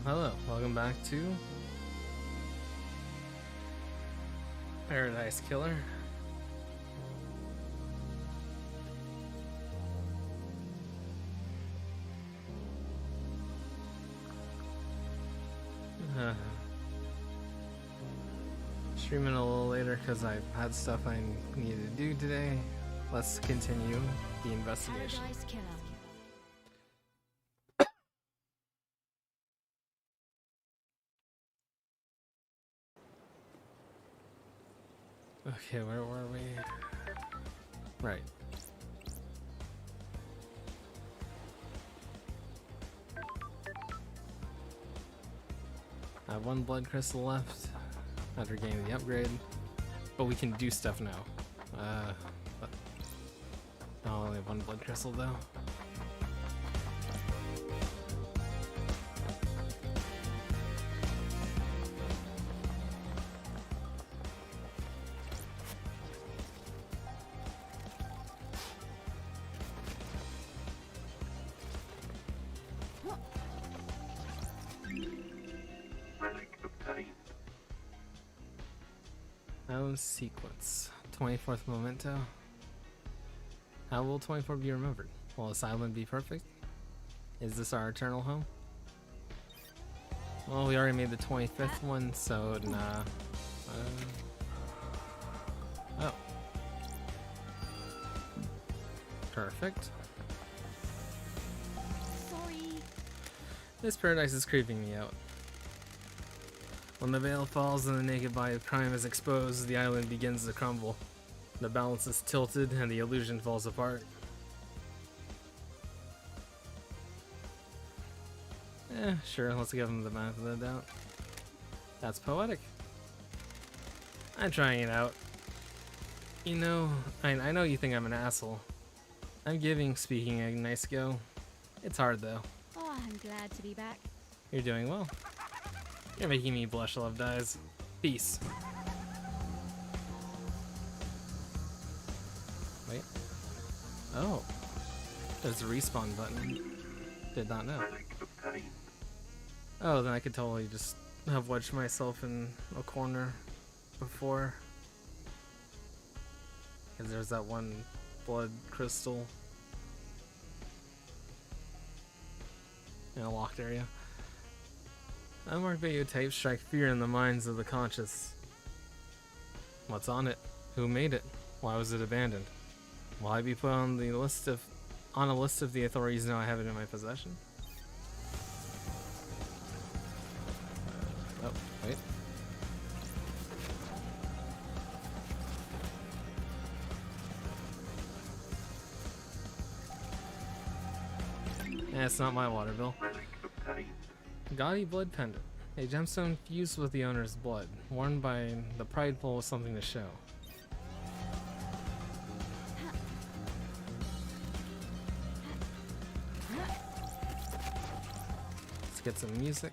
Hello, welcome back to Paradise Killer. Streaming a little later because I've had stuff I needed to do today. Let's continue the investigation. Paradise Killer. Okay, where were we? Right. I have one blood crystal left after gaining the upgrade, but we can do stuff now. But I only have one blood crystal though. Sequence 24th memento. How will 24 be remembered? Will this island be perfect? Is this our eternal home? Well, we already made the 25th one, so nah. Oh. Perfect. Sorry. This paradise is creeping me out. When the veil falls and the naked body of crime is exposed, the island begins to crumble. The balance is tilted and the illusion falls apart. Sure, let's give him the benefit of the doubt. That's poetic. I'm trying it out. You know, I know you think I'm an asshole. I'm giving speaking a nice go. It's hard though. Oh, I'm glad to be back. You're doing well. You're making me blush, love dies. Peace. Wait. Oh. There's a respawn button. Did not know. Oh, then I could totally just have wedged myself in a corner before. Because there's that one blood crystal in a locked area. Unmarked videotapes strike fear in the minds of the conscious. What's on it? Who made it? Why was it abandoned? Will I be put on the list of a list of the authorities know I have it in my possession? Oh, wait. It's not my water bill. Gaudy blood pendant. A gemstone fused with the owner's blood, worn by the prideful with something to show. Let's get some music.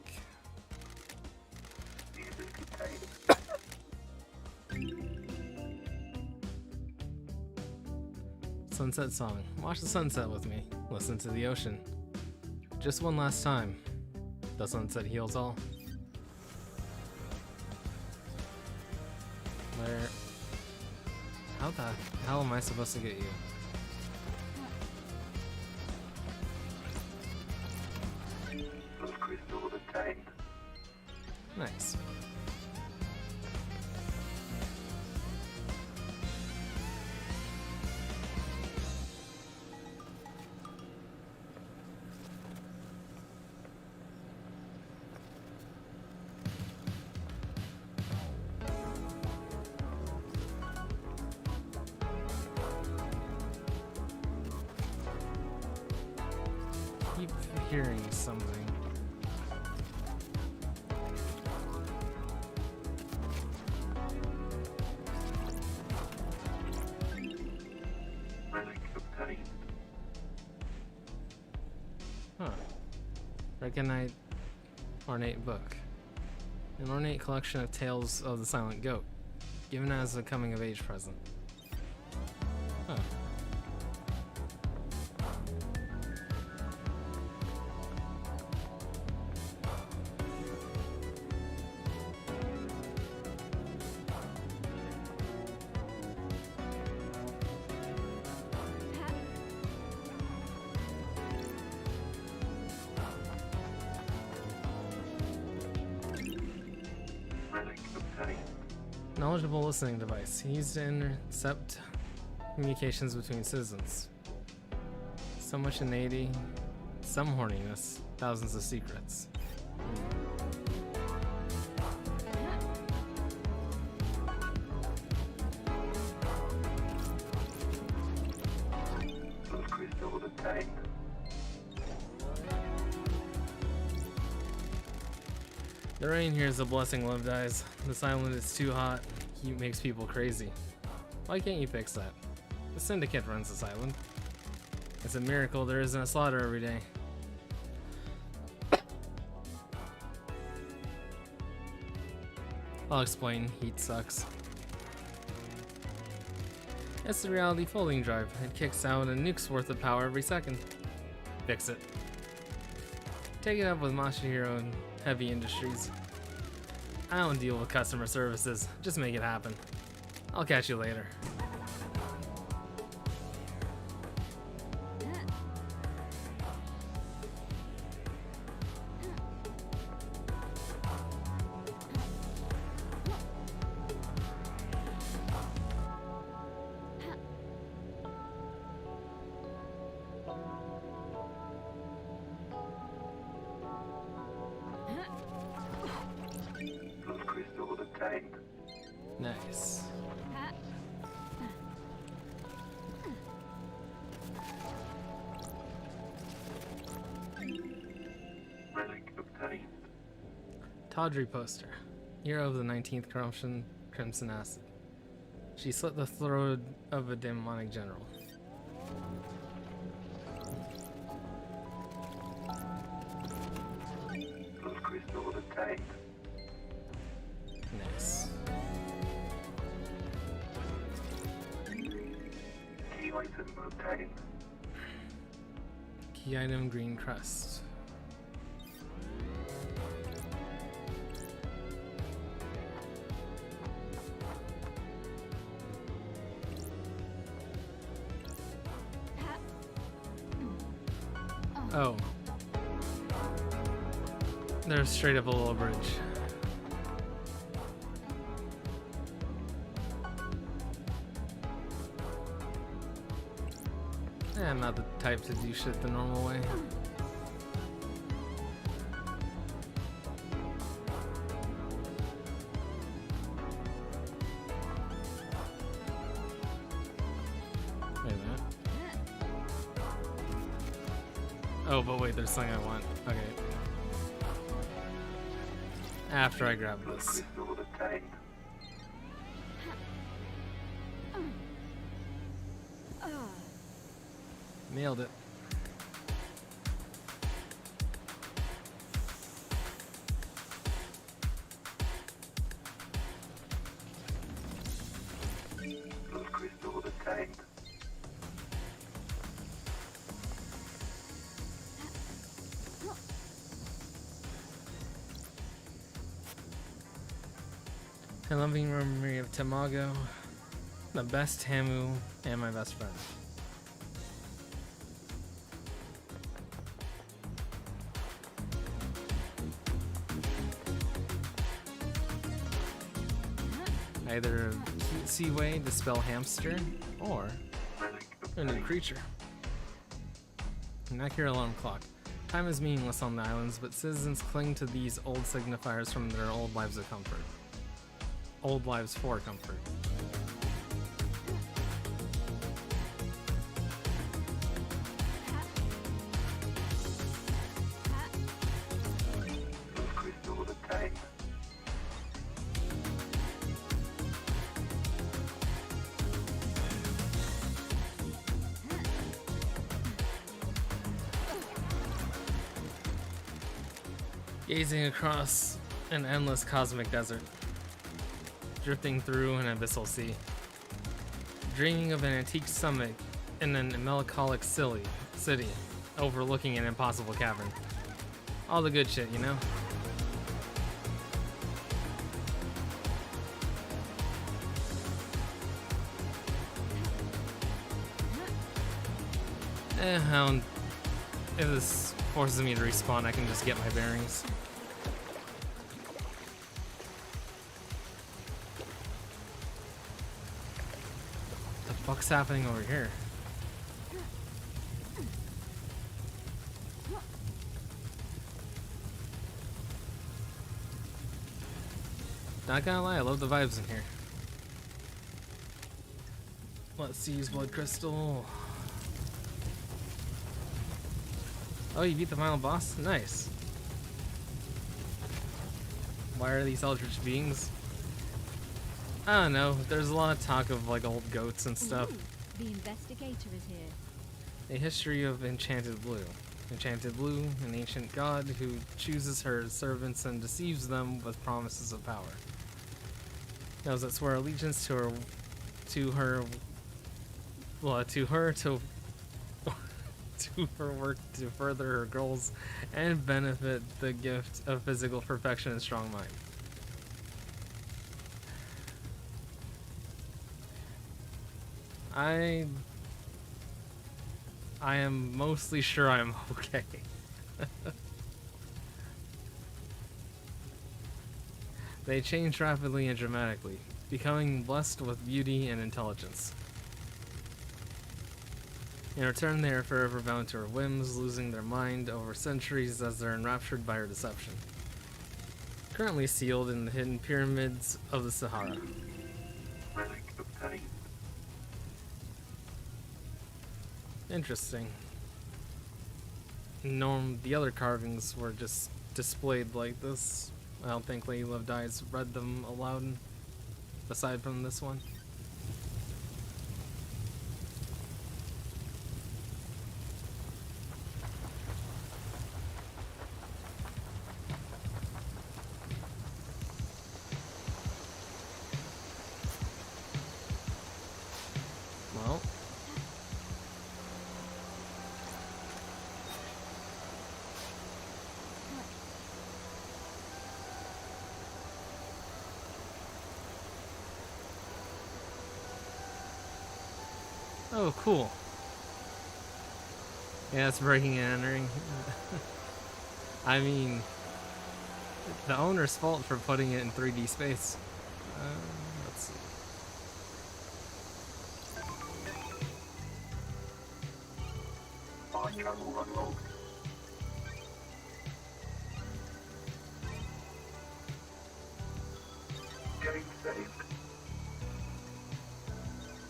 Sunset song. Watch the sunset with me. Listen to the ocean. Just one last time. The sunset heals all. Where? How the hell am I supposed to get you? Nice. Keep hearing something. Huh. Recognize ornate book. An ornate collection of tales of the silent goat, given as a coming of age present. Huh. Knowledgeable listening device used to intercept communications between citizens. So much innate, some horniness, thousands of secrets. The rain here is a blessing, love dies. This island is too hot. Heat makes people crazy. Why can't you fix that? The Syndicate runs this island. It's a miracle there isn't a slaughter every day. I'll explain. Heat sucks. It's the reality folding drive. It kicks out a nuke's worth of power every second. Fix it. Take it up with Masahiro and Heavy Industries. I don't deal with customer services. Just make it happen. I'll catch you later. Nice. Tawdry poster. Hero of the 19th corruption, Crimson Acid. She slit the throat of a demonic general. Nice. Key item green crust. Oh. There's straight up a little bridge. I'm not the type to do shit the normal way. Wait a minute. Oh, but wait, there's something I want. Okay. After I grab this. Nailed it. A loving memory of Tamago, the best Hamu, and my best friend. Either a cutesy way to spell hamster, or a new creature. An accurate alarm clock. Time is meaningless on the islands, but citizens cling to these old signifiers from their old lives of comfort. Old lives for comfort. Gazing across an endless cosmic desert, drifting through an abyssal sea, dreaming of an antique summit in a melancholic city overlooking an impossible cavern. All the good shit, you know? If this forces me to respawn, I can just get my bearings. What's happening over here? Not gonna lie, I love the vibes in here. Let's use blood crystal. Oh, you beat the final boss? Nice. Why are these eldritch beings? I don't know. There's a lot of talk of like old goats and stuff. Ooh, the investigator is here. A history of Enchanted Blue. Enchanted Blue, an ancient god who chooses her servants and deceives them with promises of power. Those that swear allegiance to her, to her work to further her goals and benefit the gift of physical perfection and strong mind. I am mostly sure I'm okay. They change rapidly and dramatically, becoming blessed with beauty and intelligence. In return, they are forever bound to her whims, losing their mind over centuries as they're enraptured by her deception. Currently sealed in the hidden pyramids of the Sahara. Interesting. The other carvings were just displayed like this. I don't think Lady Love Dies read them aloud, aside from this one. Well. Oh, cool. Yeah, it's breaking and entering. I mean, the owner's fault for putting it in 3D space. Let's see.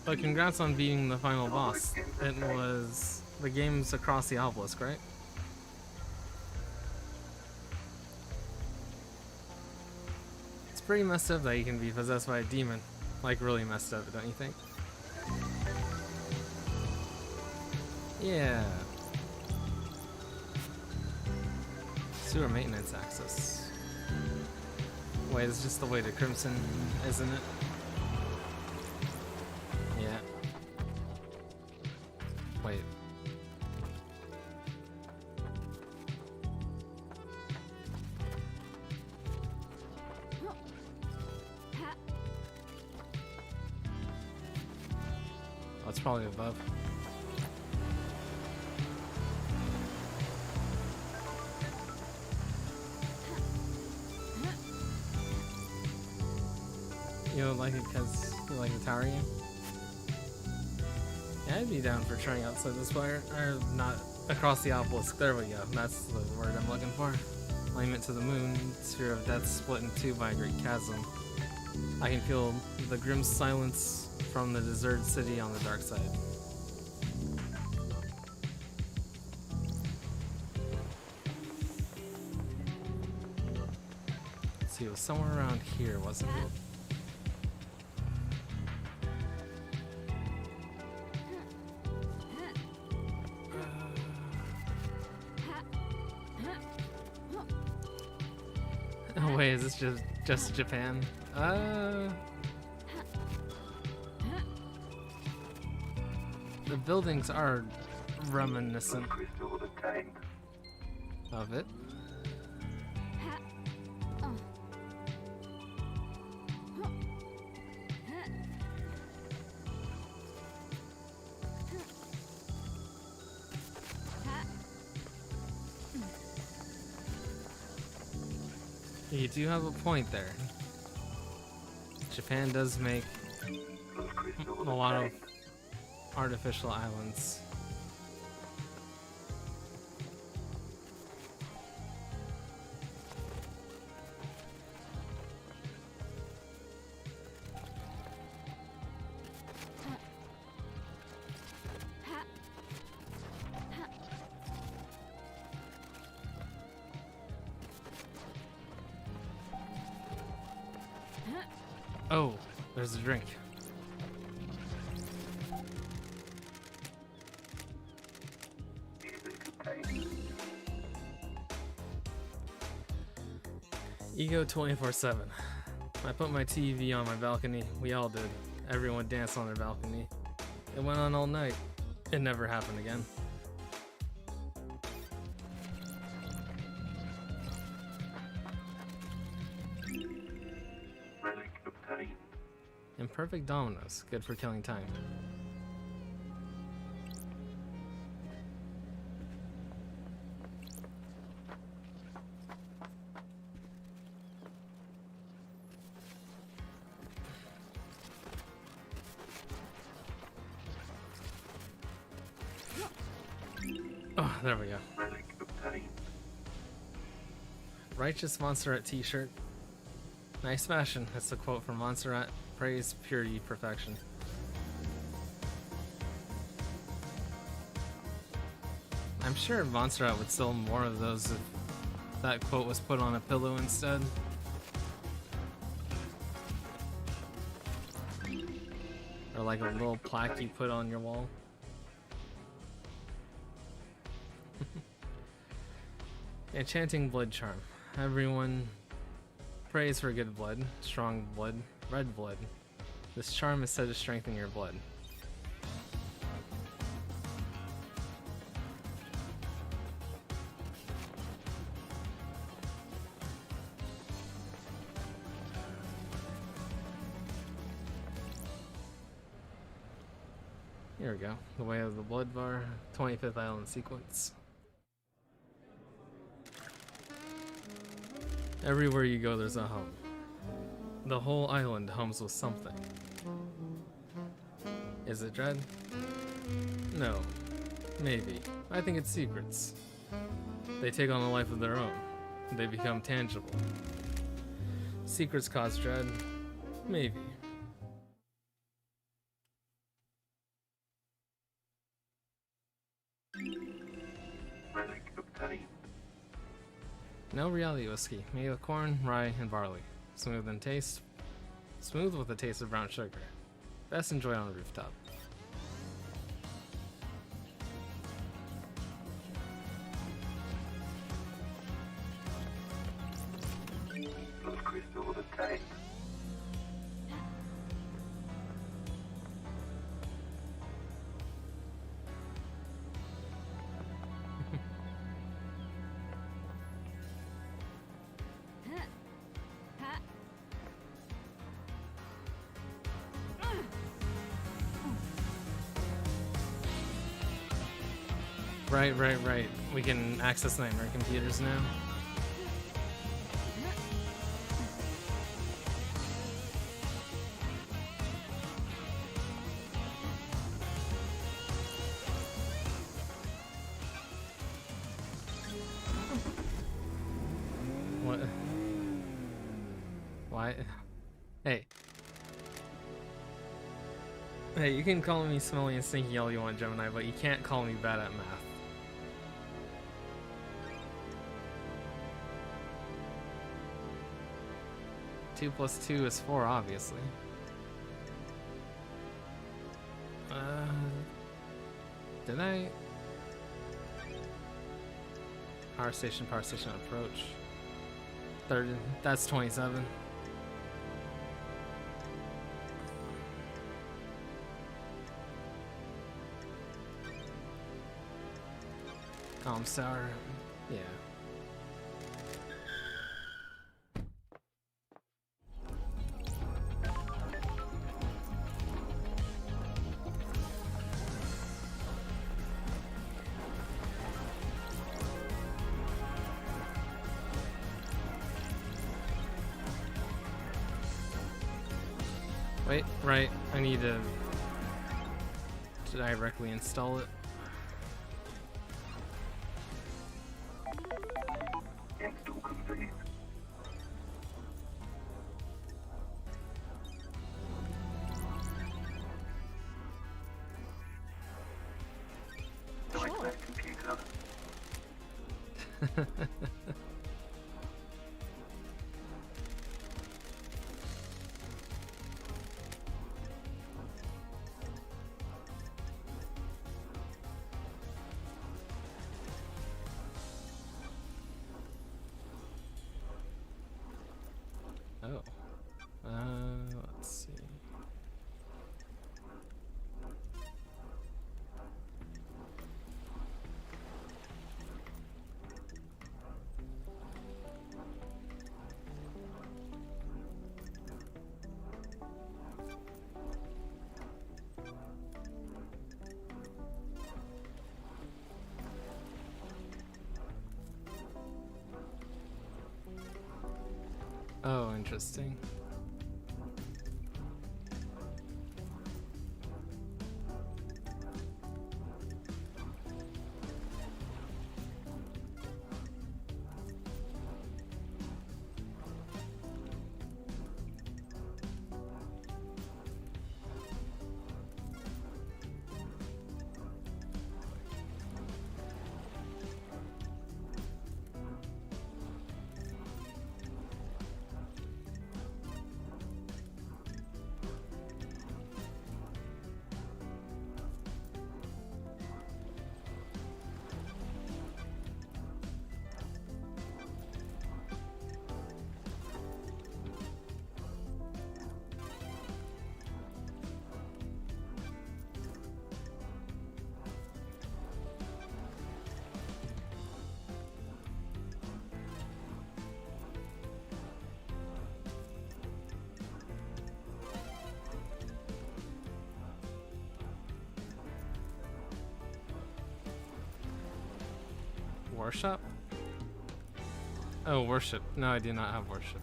But congrats on beating the final boss. It was the game's across the obelisk, right? It's pretty messed up that you can be possessed by a demon. Like, really messed up, don't you think? Yeah. Sewer maintenance access. Wait, it's just the way to Crimson, isn't it? Yeah. Wait. Oh, it's probably above. You don't like it because you like the tower game? Yeah, I'd be down for trying outside the spire. Or not across the obelisk. There we go. That's the word I'm looking for. Alignment to the moon. Sphere of death split in two by a great chasm. I can feel the grim silence from the deserted city on the dark side. Let's see, it was somewhere around here, wasn't it? Oh wait, is this just Japan? The buildings are reminiscent of it. You do have a point there. Japan does make a lot of artificial islands. Oh, there's a drink. Ego 24/7. I put my TV on my balcony. We all did. Everyone danced on their balcony. It went on all night. It never happened again. Imperfect dominoes. Good for killing time. Oh, there we go. Righteous Montserrat t-shirt. Nice fashion. That's a quote from Montserrat. Praise, purity, perfection. I'm sure Montserrat would sell more of those if that quote was put on a pillow instead. Or like a little plaque you put on your wall. Enchanting blood charm. Everyone prays for good blood, strong blood, red blood. This charm is said to strengthen your blood. Here we go. The Way of the Blood Bar, 25th Island sequence. Everywhere you go, there's a home. The whole island hums with something. Is it dread? No. Maybe. I think it's secrets. They take on a life of their own. They become tangible. Secrets cause dread? Maybe. No reality whiskey, made with corn, rye, and barley. Smooth in taste. Smooth with a taste of brown sugar. Best enjoyed on a rooftop. Right. We can access nightmare computers now. What? Why? Hey. Hey, you can call me smelly and stinky all you want, Gemini, but you can't call me bad at math. 2 plus 2 is 4, obviously. Did I? Power station approach. Third, that's 27. Comms tower, yeah. Wait, right, I need to... to directly install it. Install complete. Sure. Nightmare computer. Oh. Let's see. Oh, interesting. Worship? Oh, worship. No, I do not have worship.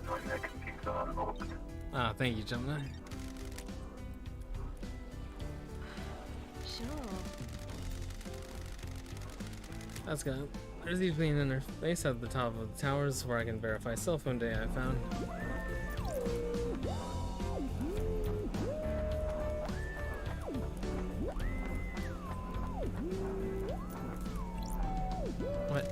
Nightmare computer unlocked. Ah, thank you, Gemini. Sure. That's good. There's usually an interface at the top of the towers where I can verify cell phone data I found. What?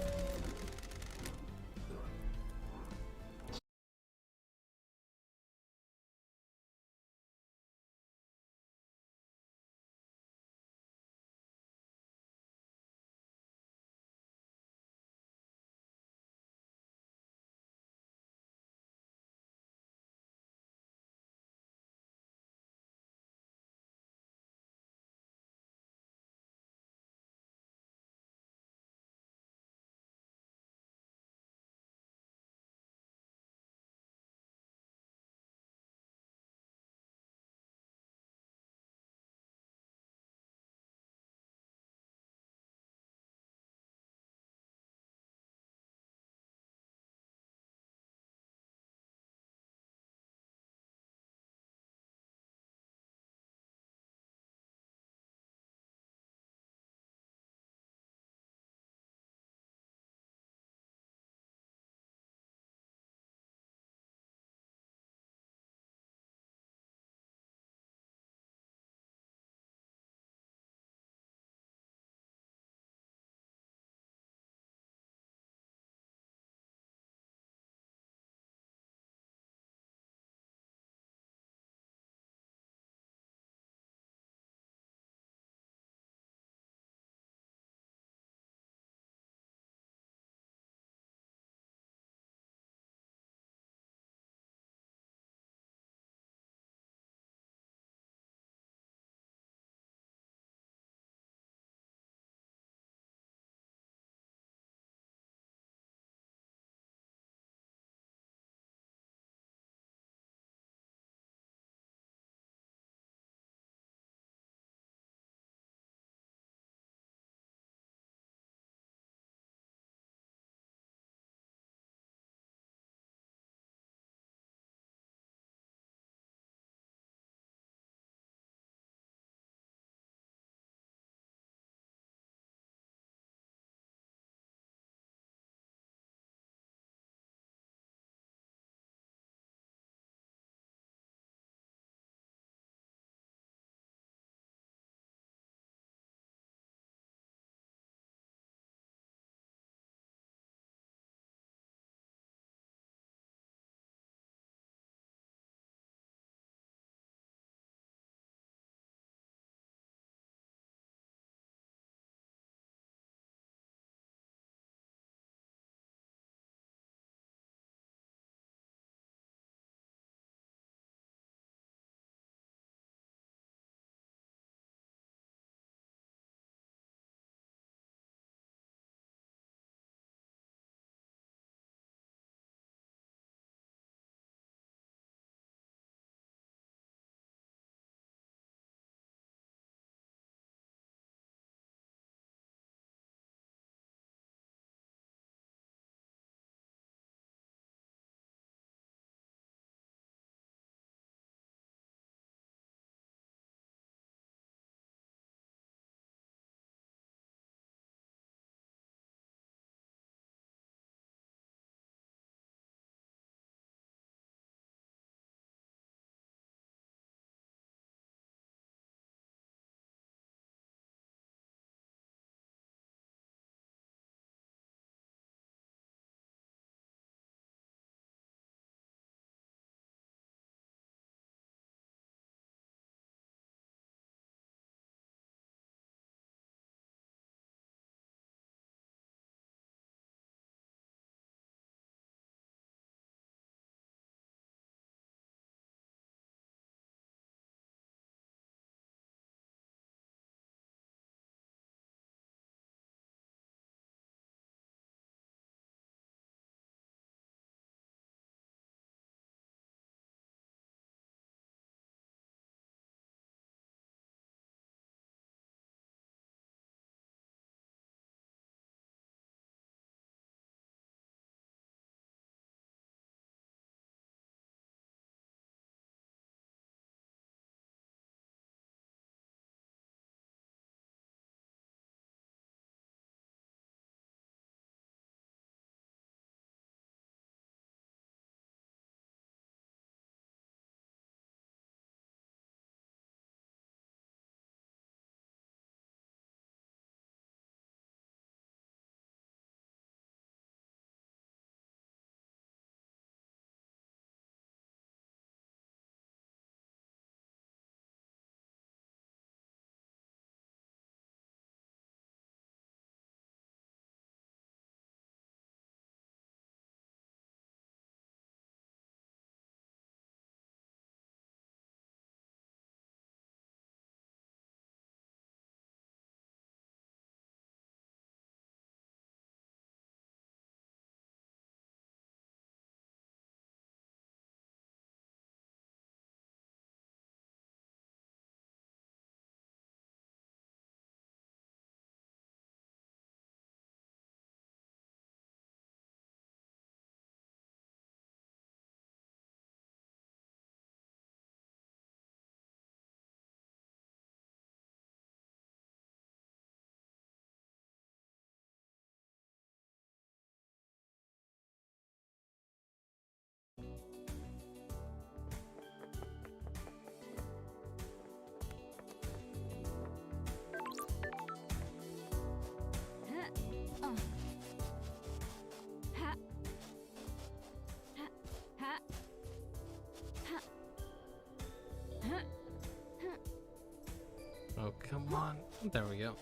Oh, come on. There we go.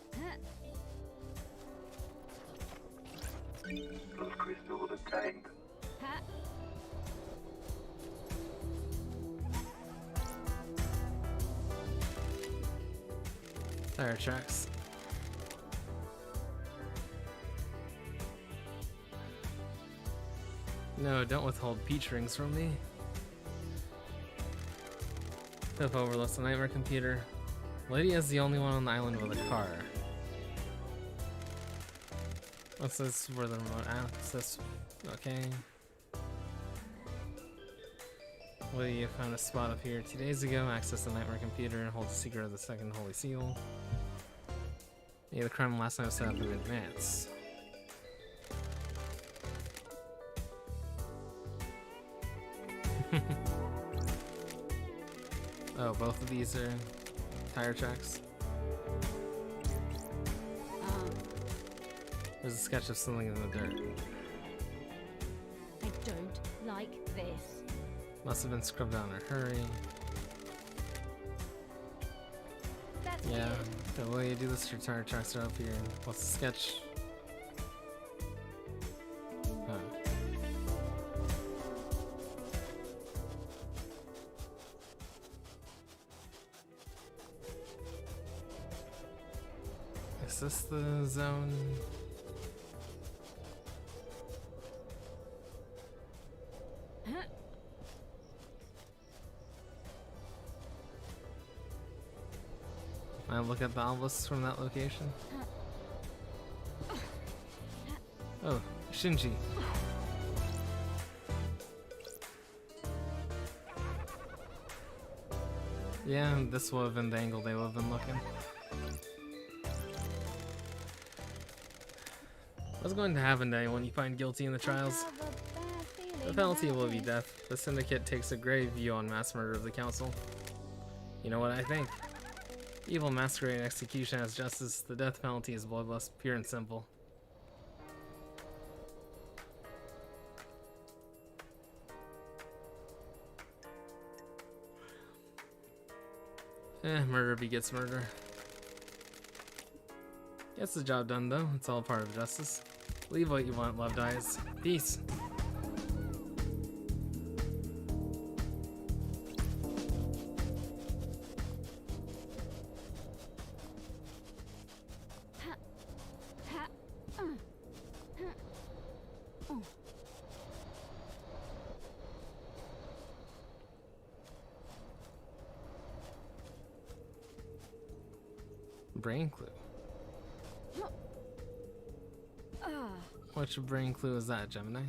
Those crystals obtained. Tire tracks. No, don't withhold peach rings from me. If overlooks the nightmare computer. Lydia is the only one on the island with a car. What's this? Where the remote access? Okay. Lydia found a spot up here 2 days ago. Access the nightmare computer and hold the secret of the second holy seal. Yeah, the crime last night was set up in advance. Oh, both of these are tire tracks. There's a sketch of something in the dirt. I don't like this. Must have been scrubbed out in a hurry. That's Yeah, weird. the way you do this, your tire tracks are up here. What's the sketch? Huh. Is this the zone? I look at the obelisks from that location. Oh, Shinji. Yeah, this would have been the angle they would have been looking. What's going to happen to anyone you find guilty in the trials? I have a bad feeling The penalty about will be this. death. The Syndicate takes a grave view on mass murder of the Council. You know what I think? Evil masquerading execution as justice. The death penalty is bloodless, pure and simple. Murder begets murder. Gets the job done though. It's all part of justice. Leave what you want, love dies. Peace. Brain clue. Which brain clue is that, Gemini?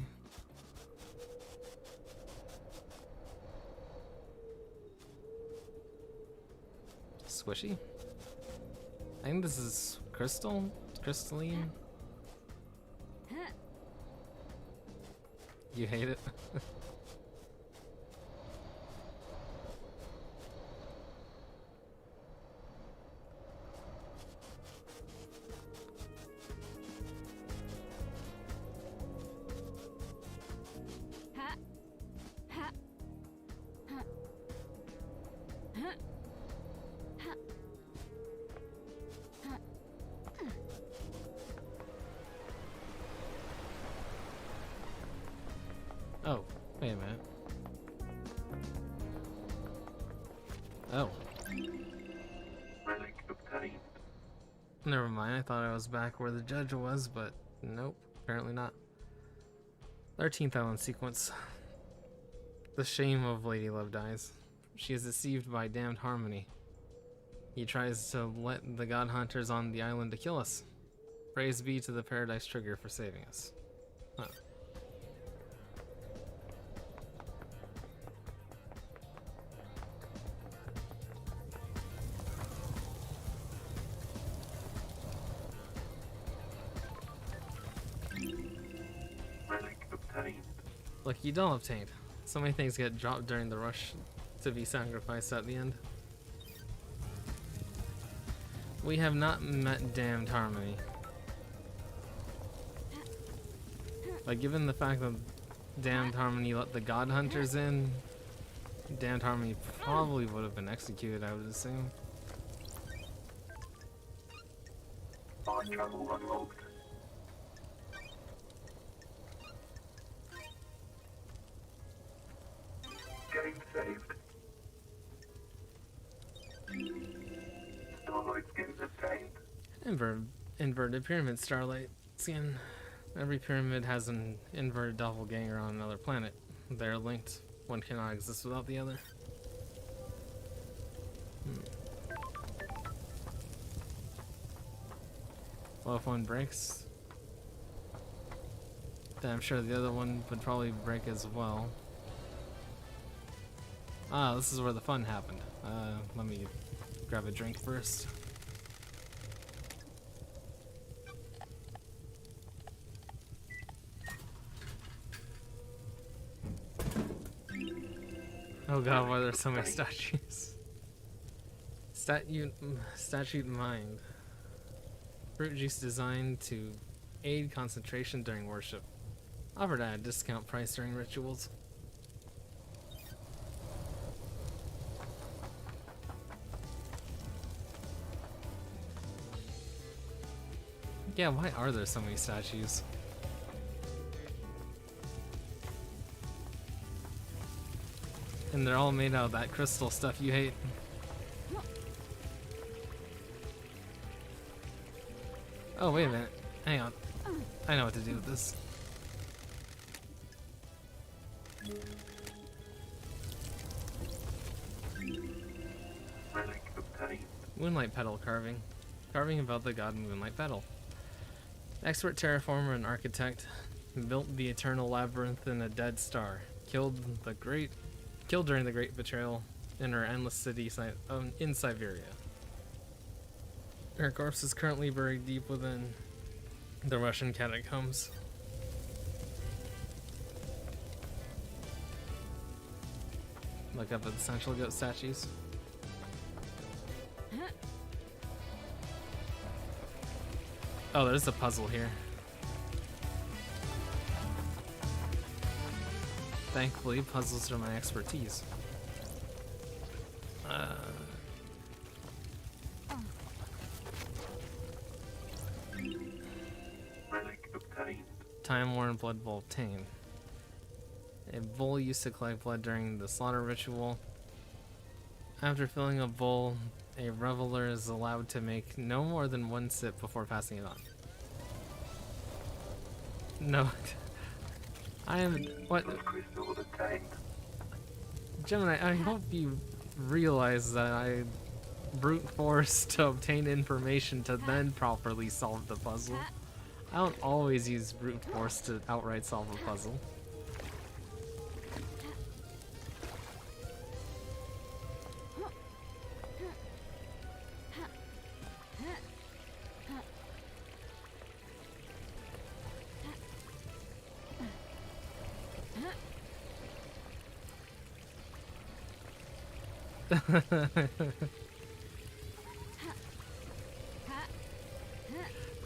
Squishy? I think this is crystal? Crystalline? You hate it? Oh, wait a minute. Oh, Relic obtained. never mind. I thought I was back where the judge was, but nope, apparently not. 13th island sequence. The shame of Lady Love dies. She is deceived by damned Harmony. He tries to let the god hunters on the island to kill us. Praise be to the Paradise Trigger for saving us. Huh. Relic obtained. Lucky doll obtained. So many things get dropped during the rush to be sacrificed at the end. We have not met damned Harmony. Like, given the fact that damned Harmony let the god hunters in, damned Harmony probably would have been executed, I would assume. Fine travel unlocked. Game saved. Starlight skins obtained. Inverted pyramid starlight skin. Every pyramid has an inverted doppelganger on another planet. They're linked. One cannot exist without the other. Well, if one breaks, then I'm sure the other one would probably break as well. Ah, this is where the fun happened. Let me grab a drink first. Oh god, why are there so many statues? Statute mind. Fruit juice designed to aid concentration during worship. Offered at a discount price during rituals. Yeah, why are there so many statues? And they're all made out of that crystal stuff you hate. Oh, wait a minute. Hang on. I know what to do with this. Relic obtained. Moonlight petal carving. Carving about the god Moonlight Petal. Expert terraformer and architect. Built the eternal labyrinth in a dead star. Killed during the Great Betrayal in her endless city in Siberia. Her corpse is currently buried deep within the Russian catacombs. Look up at the central goat statues. Oh, there's a puzzle here. Thankfully, puzzles are my expertise. Relic obtained. Time-worn blood bowl obtained. A bowl used to collect blood during the slaughter ritual. After filling a bowl, a reveler is allowed to make no more than one sip before passing it on. No. I am... What? Blood crystal obtained. Gemini, I hope you realize that I brute force to obtain information to then properly solve the puzzle. I don't always use brute force to outright solve a puzzle.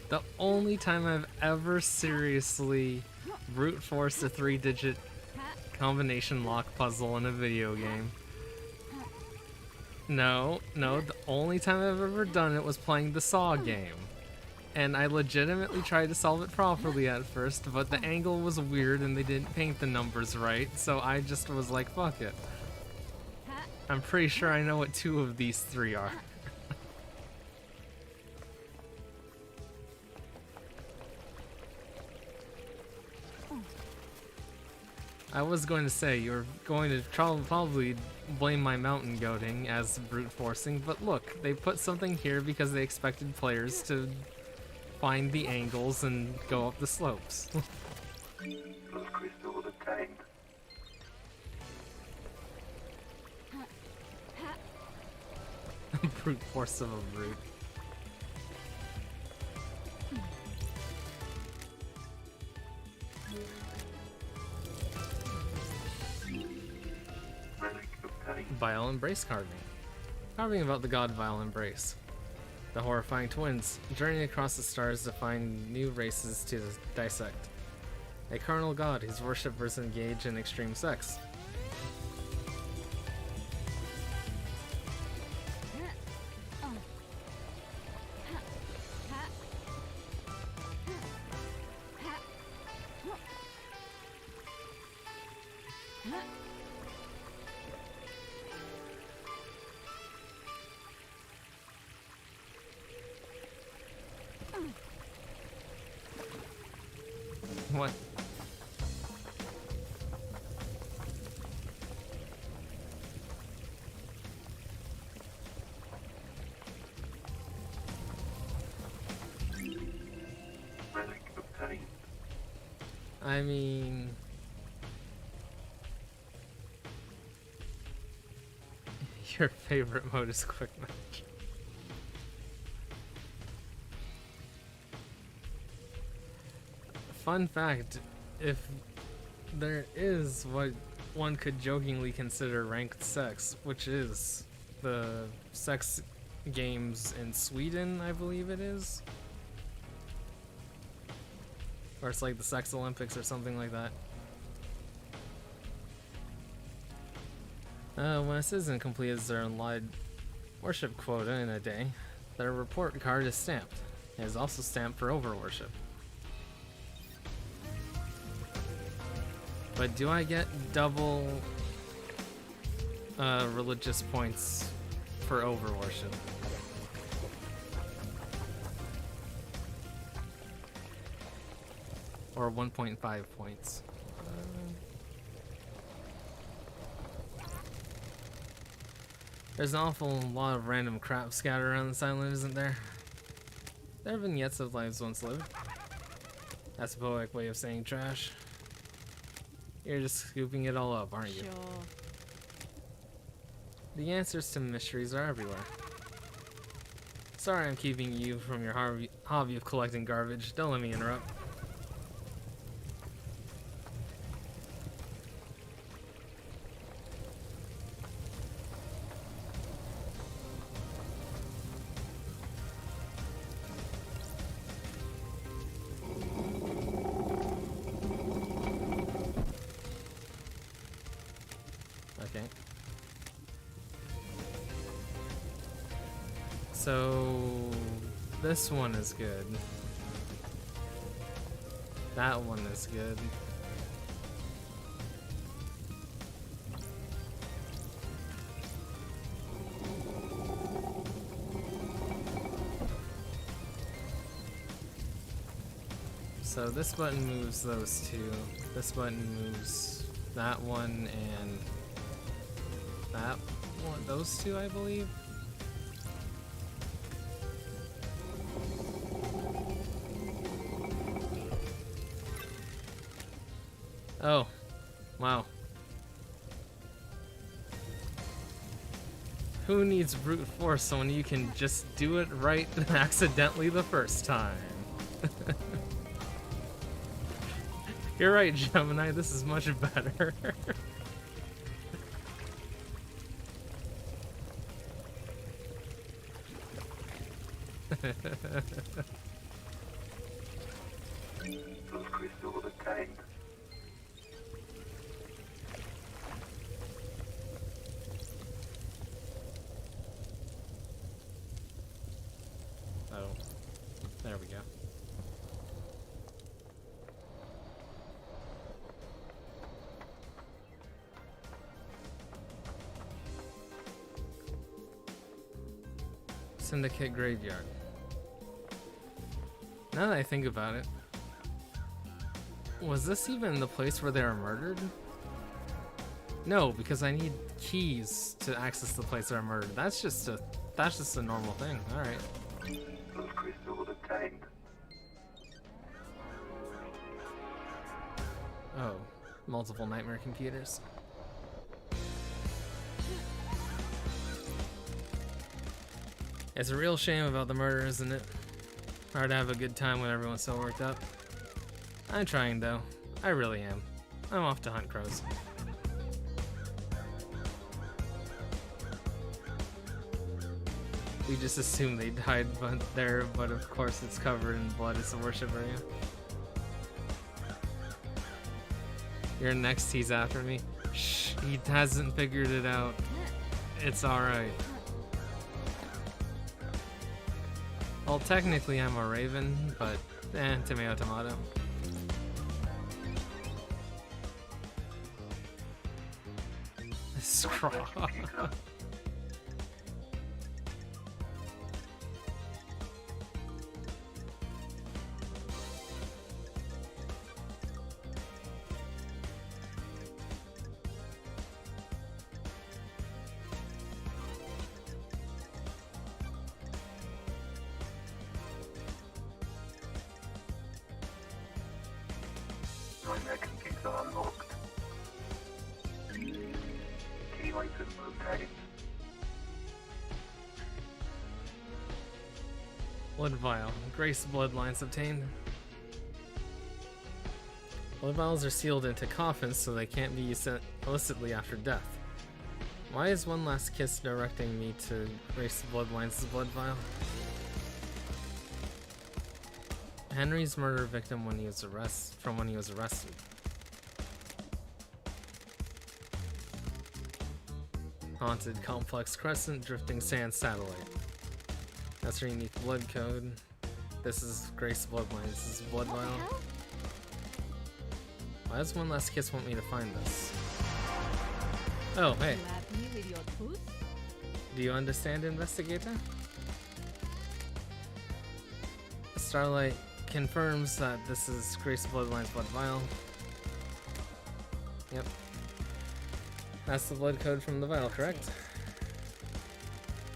The only time I've ever seriously brute forced a 3-digit combination lock puzzle in a video game. No, the only time I've ever done it was playing the Saw game. And I legitimately tried to solve it properly at first, but the angle was weird and they didn't paint the numbers right, so I just was like, fuck it. I'm pretty sure I know what 2 of these 3 are. I was going to say, you're going to probably blame my mountain goating as brute forcing, but look, they put something here because they expected players to find the angles and go up the slopes. Blood crystal obtained. Brute force of a brute. Relic obtained. Vile Embrace carving. Carving about the god Vile Embrace. The horrifying twins, journeying across the stars to find new races to dissect. A carnal god whose worshippers engage in extreme sex. What? Relic obtained. I mean... Your favorite mode is quick match. Fun fact, if there is what one could jokingly consider ranked sex, which is the sex games in Sweden, I believe it is. Or it's like the Sex Olympics or something like that. When a citizen completes their allotted worship quota in a day, their report card is stamped. It is also stamped for overworship. But do I get double religious points for overworship? Or 1.5 points? There's an awful lot of random crap scattered around this island, isn't there? There have vignettes of lives once lived. That's a poetic way of saying trash. You're just scooping it all up, aren't you? Sure. The answers to mysteries are everywhere. Sorry I'm keeping you from your hobby of collecting garbage. Don't let me interrupt. Okay. So this one is good. That one is good. So this button moves those two. This button moves that one and that one. Those two, I believe. Oh, wow. Who needs brute force when you can just do it right accidentally the first time? You're right, Gemini, this is much better. Those crystals obtained. Oh, there we go. Syndicate Graveyard. Now that I think about it, was this even the place where they were murdered? No, because I need keys to access the place they were murdered. That's just a normal thing. All right. Those crystals obtained. Oh, multiple nightmare computers. It's a real shame about the murder, isn't it? Hard to have a good time when everyone's so worked up. I'm trying, though. I really am. I'm off to hunt crows. We just assume they died but of course it's covered in blood. It's a worship area. You're next, he's after me. Shh, he hasn't figured it out. It's alright. Well, technically I'm a raven, but tomato tomato. Scraw. Investigator. My computer unlocked. Key items obtained. Blood vial. Grace bloodlines obtained. Blood vials are sealed into coffins so they can't be used illicitly after death. Why is one last kiss directing me to Grace bloodlines' blood vial? Henry's murder victim when he was arrested. Haunted complex crescent drifting sand satellite. That's her unique blood code. This is Grace bloodline. This is blood What the vial. hell? Why does one last kiss want me to find this? Oh, hey. You have me with your tooth? Do you understand, investigator? Starlight confirms that this is Grace Bloodline's blood vial. Yep. That's the blood code from the vial, correct?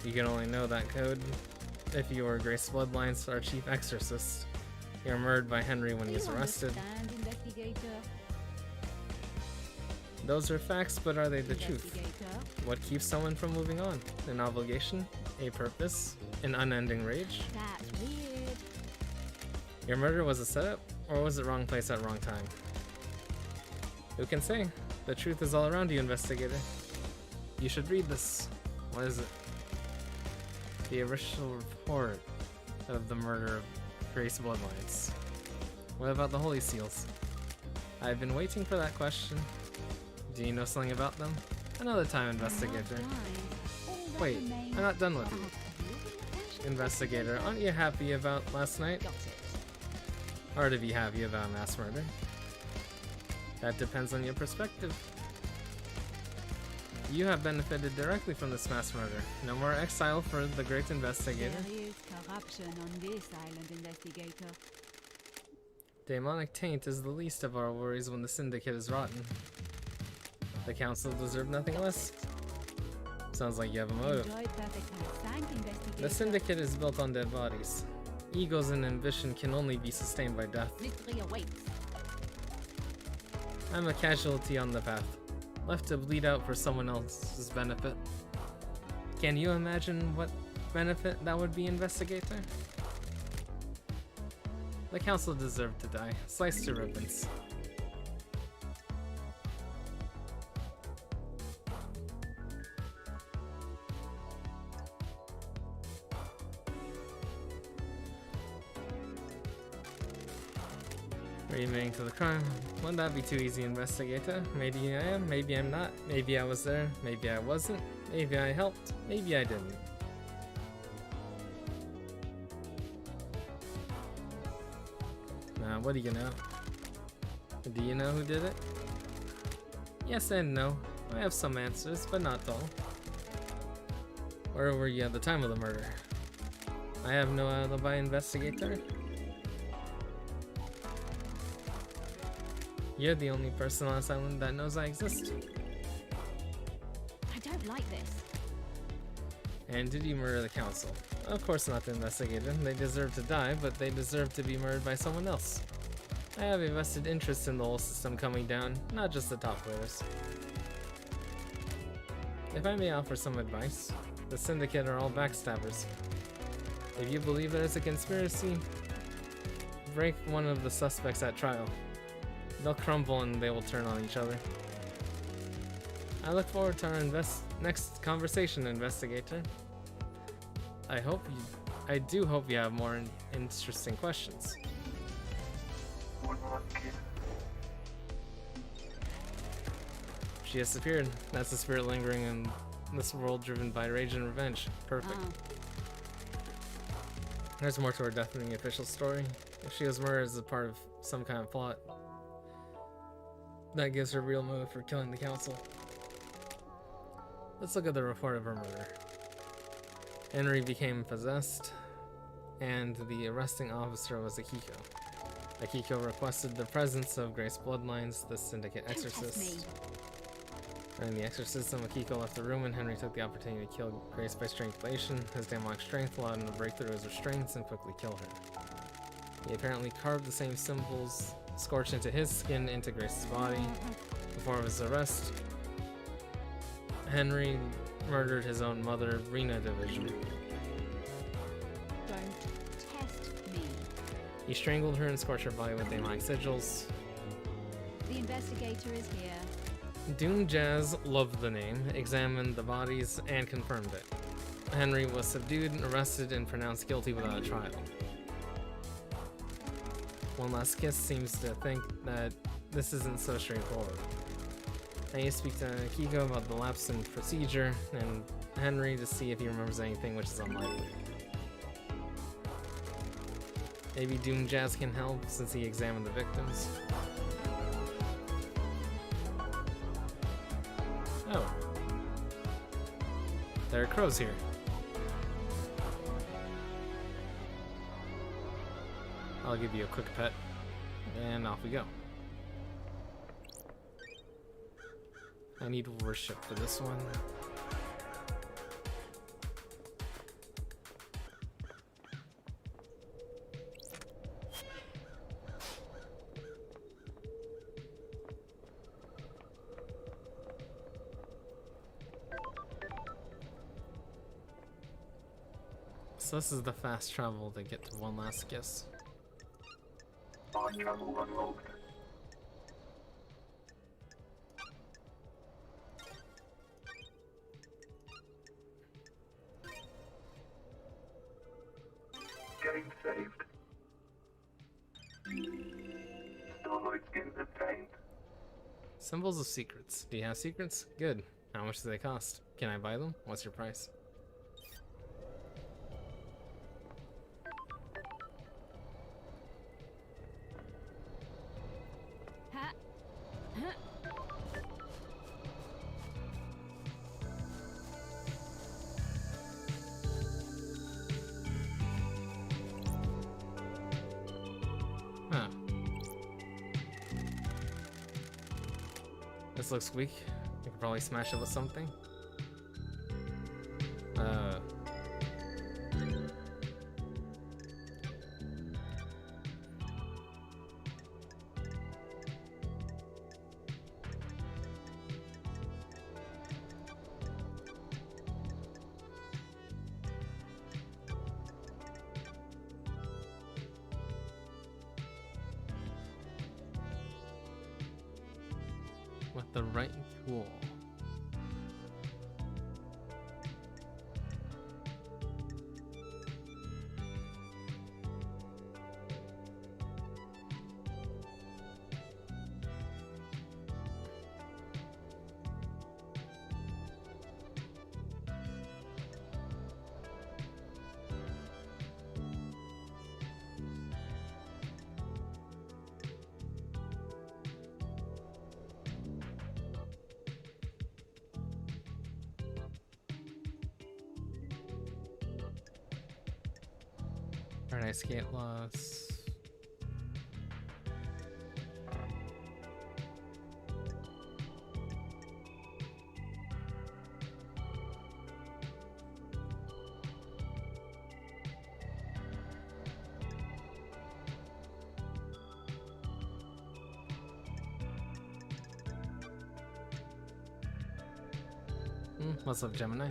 You can only know that code if you are Grace Bloodline's our chief exorcist. You're murdered by Henry when he Do was you arrested. understand, investigator? Those are facts, but are they the truth? Investigator? What keeps someone from moving on? An obligation? A purpose? An unending rage? That's weird. Your murder was a setup, or was it wrong place at wrong time? Who can say? The truth is all around you, investigator. You should read this. What is it? The official report of the murder of Grace Bloodlines. What about the Holy Seals? I've been waiting for that question. Do you know something about them? Another time, investigator. Wait, I'm not done with you. Investigator, aren't you happy about last night? Got it. Or to be happy about mass murder? That depends on your perspective. You have benefited directly from this mass murder. No more exile for the great investigator. There is corruption on this island, investigator. Demonic taint is the least of our worries when the syndicate is rotten. The council deserve nothing less. Sounds like you have a motive. Enjoy perfectly signed, investigator. The syndicate is built on dead bodies. Egos and ambition can only be sustained by death. Mystery awaits. I'm a casualty on the path, left to bleed out for someone else's benefit. Can you imagine what benefit that would be, investigator? The council deserved to die, sliced to ribbons. Are you admitting to the crime? Wouldn't that be too easy, investigator? Maybe I am, maybe I'm not. Maybe I was there, maybe I wasn't. Maybe I helped, maybe I didn't. Now, what do you know? Do you know who did it? Yes and no. I have some answers, but not all. Where were you at the time of the murder? I have no alibi, investigator. You're the only person on this island that knows I exist. I don't like this. And did you murder the council? Of course not the investigator. They deserve to die, but they deserve to be murdered by someone else. I have a vested interest in the whole system coming down, not just the top players. If I may offer some advice, the syndicate are all backstabbers. If you believe there is a conspiracy, break one of the suspects at trial. They'll crumble and they will turn on each other. I look forward to our next conversation, investigator. I do hope you have more interesting questions. One more kiss. She has disappeared. That's the spirit lingering in this world driven by rage and revenge. Perfect. Oh, There's more to her death than the official story. If she was murdered as a part of some kind of plot, that gives her real motive for killing the council. Let's look at the report of her murder. Henry became possessed, and the arresting officer was Akiko. Akiko requested the presence of Grace Bloodlines, the syndicate Don't test me. exorcist. During the exorcism, Akiko left the room and Henry took the opportunity to kill Grace by strangulation. His demonic strength allowed him to break through his restraints and quickly kill her. He apparently carved the same symbols scorched into his skin into Grace's body. Before his arrest, Henry murdered his own mother, Rena Division. Don't test me. He strangled her and scorched her body with demonic sigils. The investigator is here. Doom Jazz loved the name, examined the bodies, and confirmed it. Henry was subdued, arrested, and pronounced guilty without a trial. One Last Kiss seems to think that this isn't so straightforward. I need to speak to Akiko about the lapse in procedure, and Henry to see if he remembers anything, which is unlikely. Maybe Doom Jazz can help since he examined the victims. Oh. There are crows here. I'll give you a quick pet, and off we go. I need worship for this one. So this is the fast travel to get to One Last Kiss. Fast travel unlocked. Game saved. Starlight skins obtained. Symbols of secrets. Do you have secrets? Good. How much do they cost? Can I buy them? What's your price? Ha. Huh. Huh. This looks weak. I could probably smash it with something. With the right tool. Paradise Gate loss. What's up, Gemini?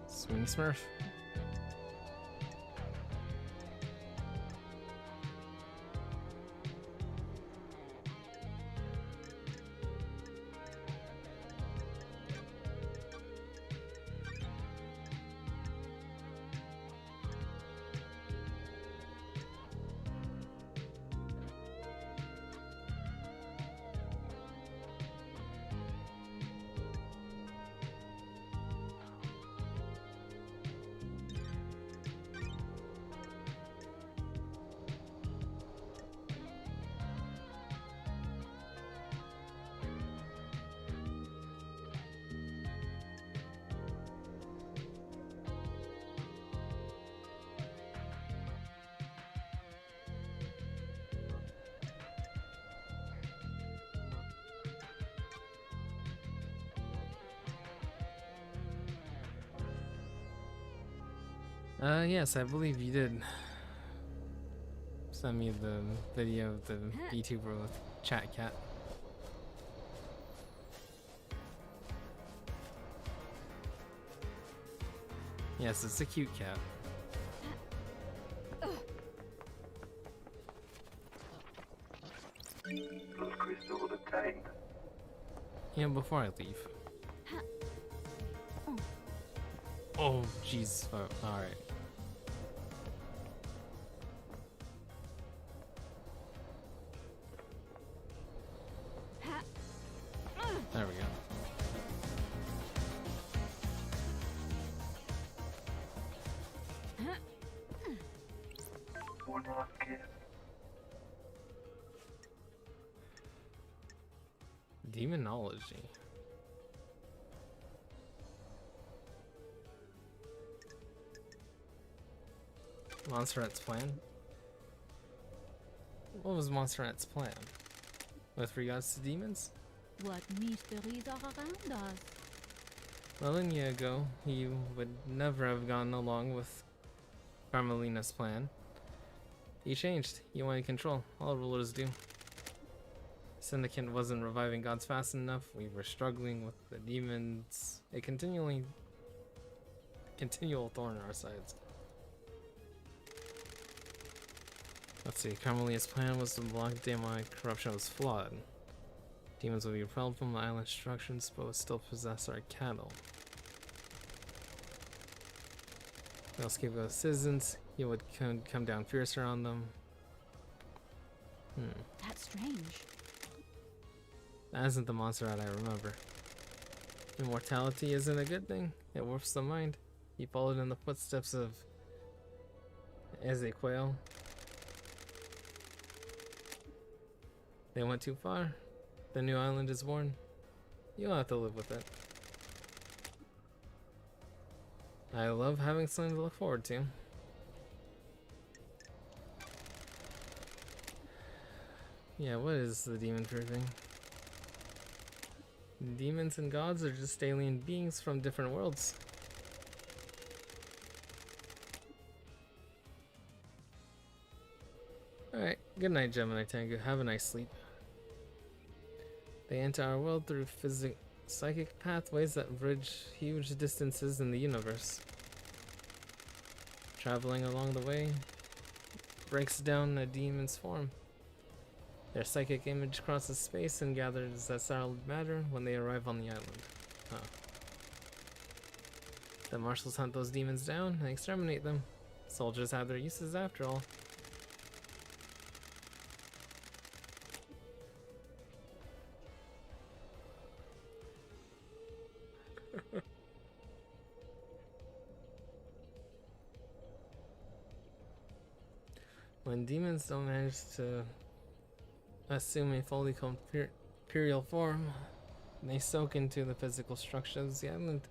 Swing Smurf. Yes, I believe you did. Send me the video of the VTuber with Chat Cat. Yes, it's a cute cat. Those crystals obtained. Yeah, before I leave. Oh, jeez. Oh, alright. There we go. One last kiss. Demonology. Monsterret's plan? What was Monsterret's plan? With regards to demons? What mysteries are around us? Millennia ago, he would never have gone along with Carmelina's plan. He changed. He wanted control. All rulers do. Syndicate wasn't reviving gods fast enough. We were struggling with the demons. A continual thorn in our sides. Let's see. Carmelina's plan was to block demonic corruption was flawed. Demons would be repelled from the island structures, but would still possess our cattle. They'll escape those citizens. He would come down fiercer on them. That's strange. That isn't the monster that I remember. Immortality isn't a good thing. It warps the mind. He followed in the footsteps of Ezequiel. They went too far. The new island is born. You'll have to live with it. I love having something to look forward to. Yeah, what is the demon fear thing? Demons and gods are just alien beings from different worlds. Alright, good night, Gemini Tango. Have a nice sleep. They enter our world through psychic pathways that bridge huge distances in the universe. Traveling along the way breaks down a demon's form. Their psychic image crosses space and gathers as solid matter when they arrive on the island. Huh. The marshals hunt those demons down and exterminate them. Soldiers have their uses after all. When demons don't manage to assume a fully imperial form, they soak into the physical structure of the island,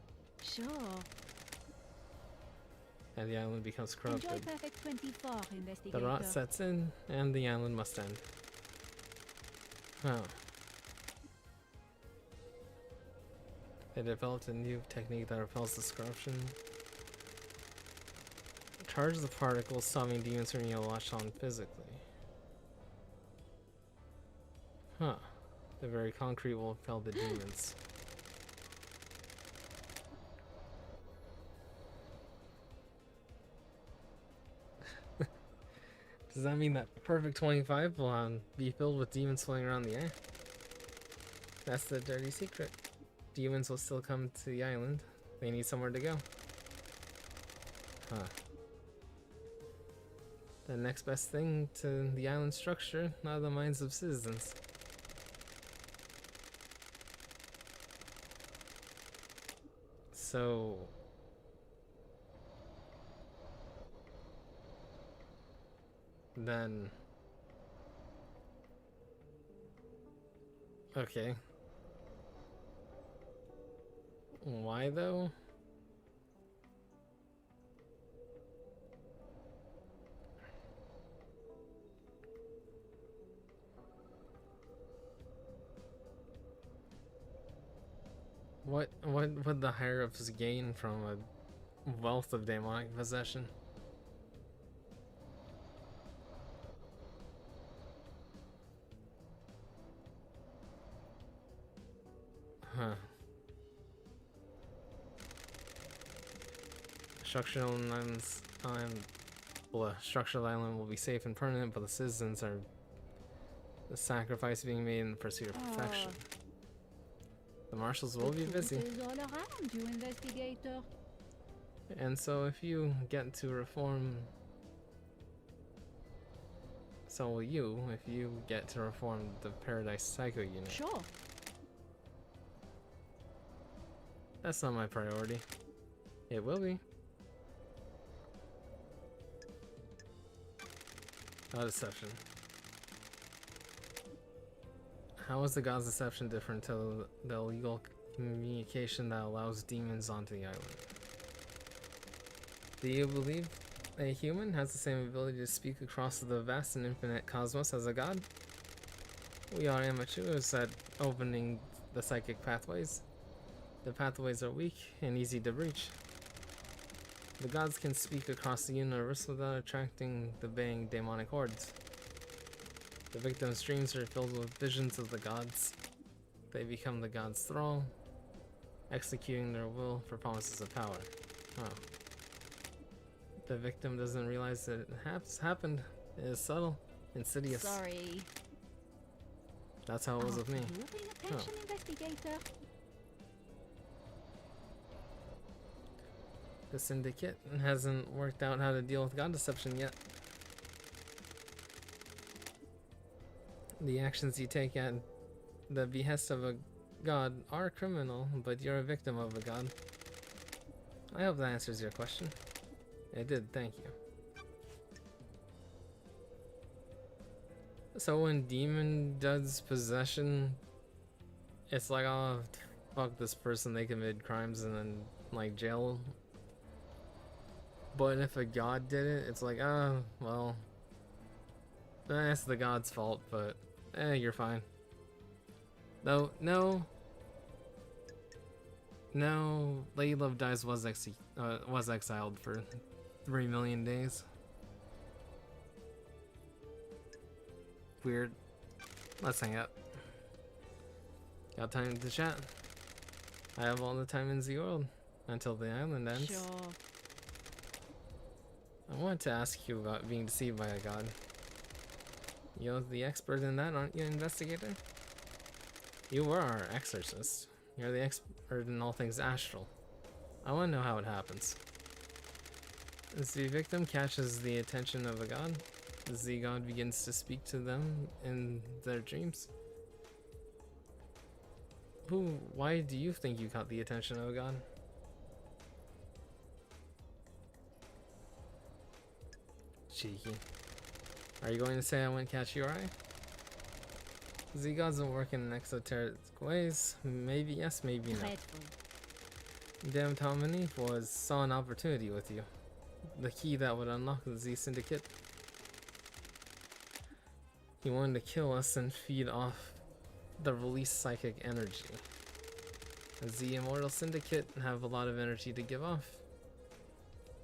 Sure. and the island becomes Enjoy corrupted. Perfect 24, investigator. The rot sets in, and the island must end. Oh. They developed a new technique that repels this corruption. Charge the particles, stopping demons from being latched on physically. Huh. The very concrete will repel the demons. Does that mean that Perfect 25 will be filled with demons floating around the air? That's the dirty secret. Demons will still come to the island. They need somewhere to go. Huh. The next best thing to the island structure, not the minds of citizens. So... then... okay. Why though? What would the higher ups gain from a wealth of demonic possession? Structural island will be safe and permanent, but the citizens are the sacrifice being made in the pursuit of perfection. The marshals will be busy. The truth is all around you, investigator. And so if you get to reform, so will you if you get to reform the Paradise Psycho Unit. Sure. That's not my priority. It will be. God deception. How is the God's deception different to the illegal communication that allows demons onto the island? Do you believe a human has the same ability to speak across the vast and infinite cosmos as a god? We are amateurs at opening the psychic pathways. The pathways are weak and easy to breach. The gods can speak across the universe without attracting the baying demonic hordes. The victim's dreams are filled with visions of the gods. They become the god's thrall, executing their will for promises of power. Oh. The victim doesn't realize that it has happened. It is subtle, insidious. Sorry. That's how it was with me. You being a pension investigator? The syndicate hasn't worked out how to deal with god deception yet. The actions you take at the behest of a god are criminal, but you're a victim of a god. I hope that answers your question. It did, thank you. So when demon does possession, it's like, oh, fuck this person, they committed crimes and then, like, jail. But if a god did it, it's like, oh, well, it's the god's fault, but, you're fine. No, Lady Love Dies was exiled for 3 million days. Weird. Let's hang out. Got time to chat? I have all the time in the world until the island ends. Sure. I wanted to ask you about being deceived by a god. You're the expert in that, aren't you, investigator? You were our exorcist. You're the expert in all things astral. I want to know how it happens. As the victim catches the attention of a god, as the god begins to speak to them in their dreams. Why do you think you caught the attention of a god? Cheeky. Are you going to say I wouldn't catch your eye? The gods don't work in exoteric ways. Maybe yes, maybe no. Dreadful. Damn Tomini saw an opportunity with you. The key that would unlock the Z Syndicate. He wanted to kill us and feed off the released psychic energy. As the Immortal Syndicate have a lot of energy to give off,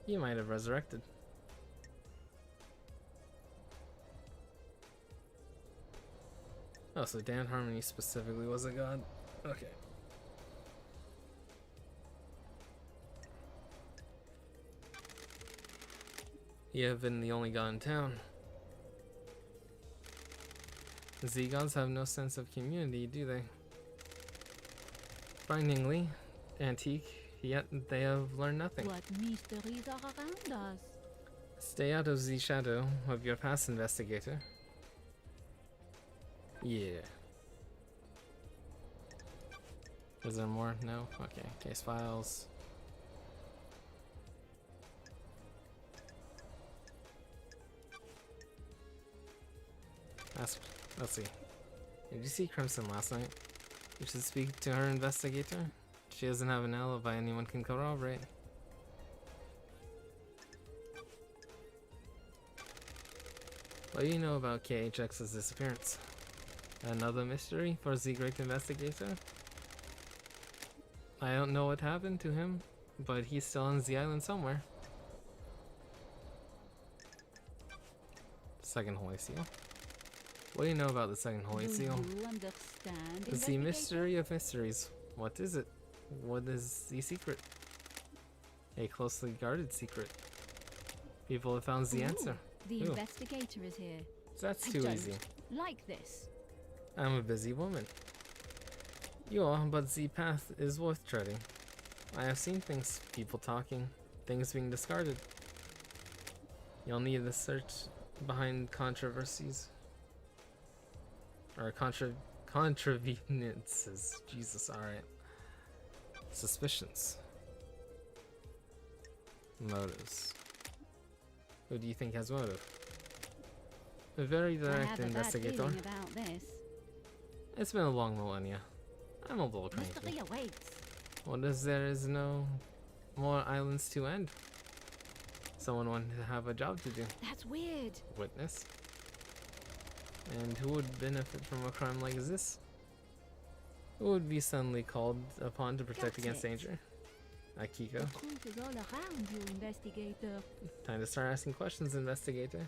he might have resurrected. Oh, so Damned Harmony specifically was a god? Okay. You have been the only god in town. The Z-gods have no sense of community, do they? Frighteningly antique, yet they have learned nothing. What mysteries are around us? Stay out of the shadow of your past, investigator. Yeah. Is there more? No? Okay. Case files. Let's see. Did you see Crimson last night? You should speak to her, investigator. She doesn't have an alibi anyone can corroborate. What do you know about KHX's disappearance? Another mystery for the great investigator? I don't know what happened to him, but he's still on the island somewhere. Second Holy Seal. What do you know about the second Holy Seal? Do you understand, It's the investigator? mystery of mysteries. What is it? What is the secret? A closely guarded secret. People have found the answer. The Ooh. investigator is here. That's I too don't easy. like this. I'm a busy woman. You are, but the path is worth treading. I have seen things, people talking, things being discarded. You'll need to search behind controversies. Or contreveniences. Jesus, alright. Suspicions. Motives. Who do you think has motive? A very I direct have a bad investigator. feeling about this. It's been a long millennia. I'm a little Mystery cranky. awaits. What if there is no more islands to end? Someone wanted to have a job to do. That's weird. Witness. And who would benefit from a crime like this? Who would be suddenly called upon to protect That's against it. danger? Akiko. The truth is all around you, investigator. Time to start asking questions, investigator.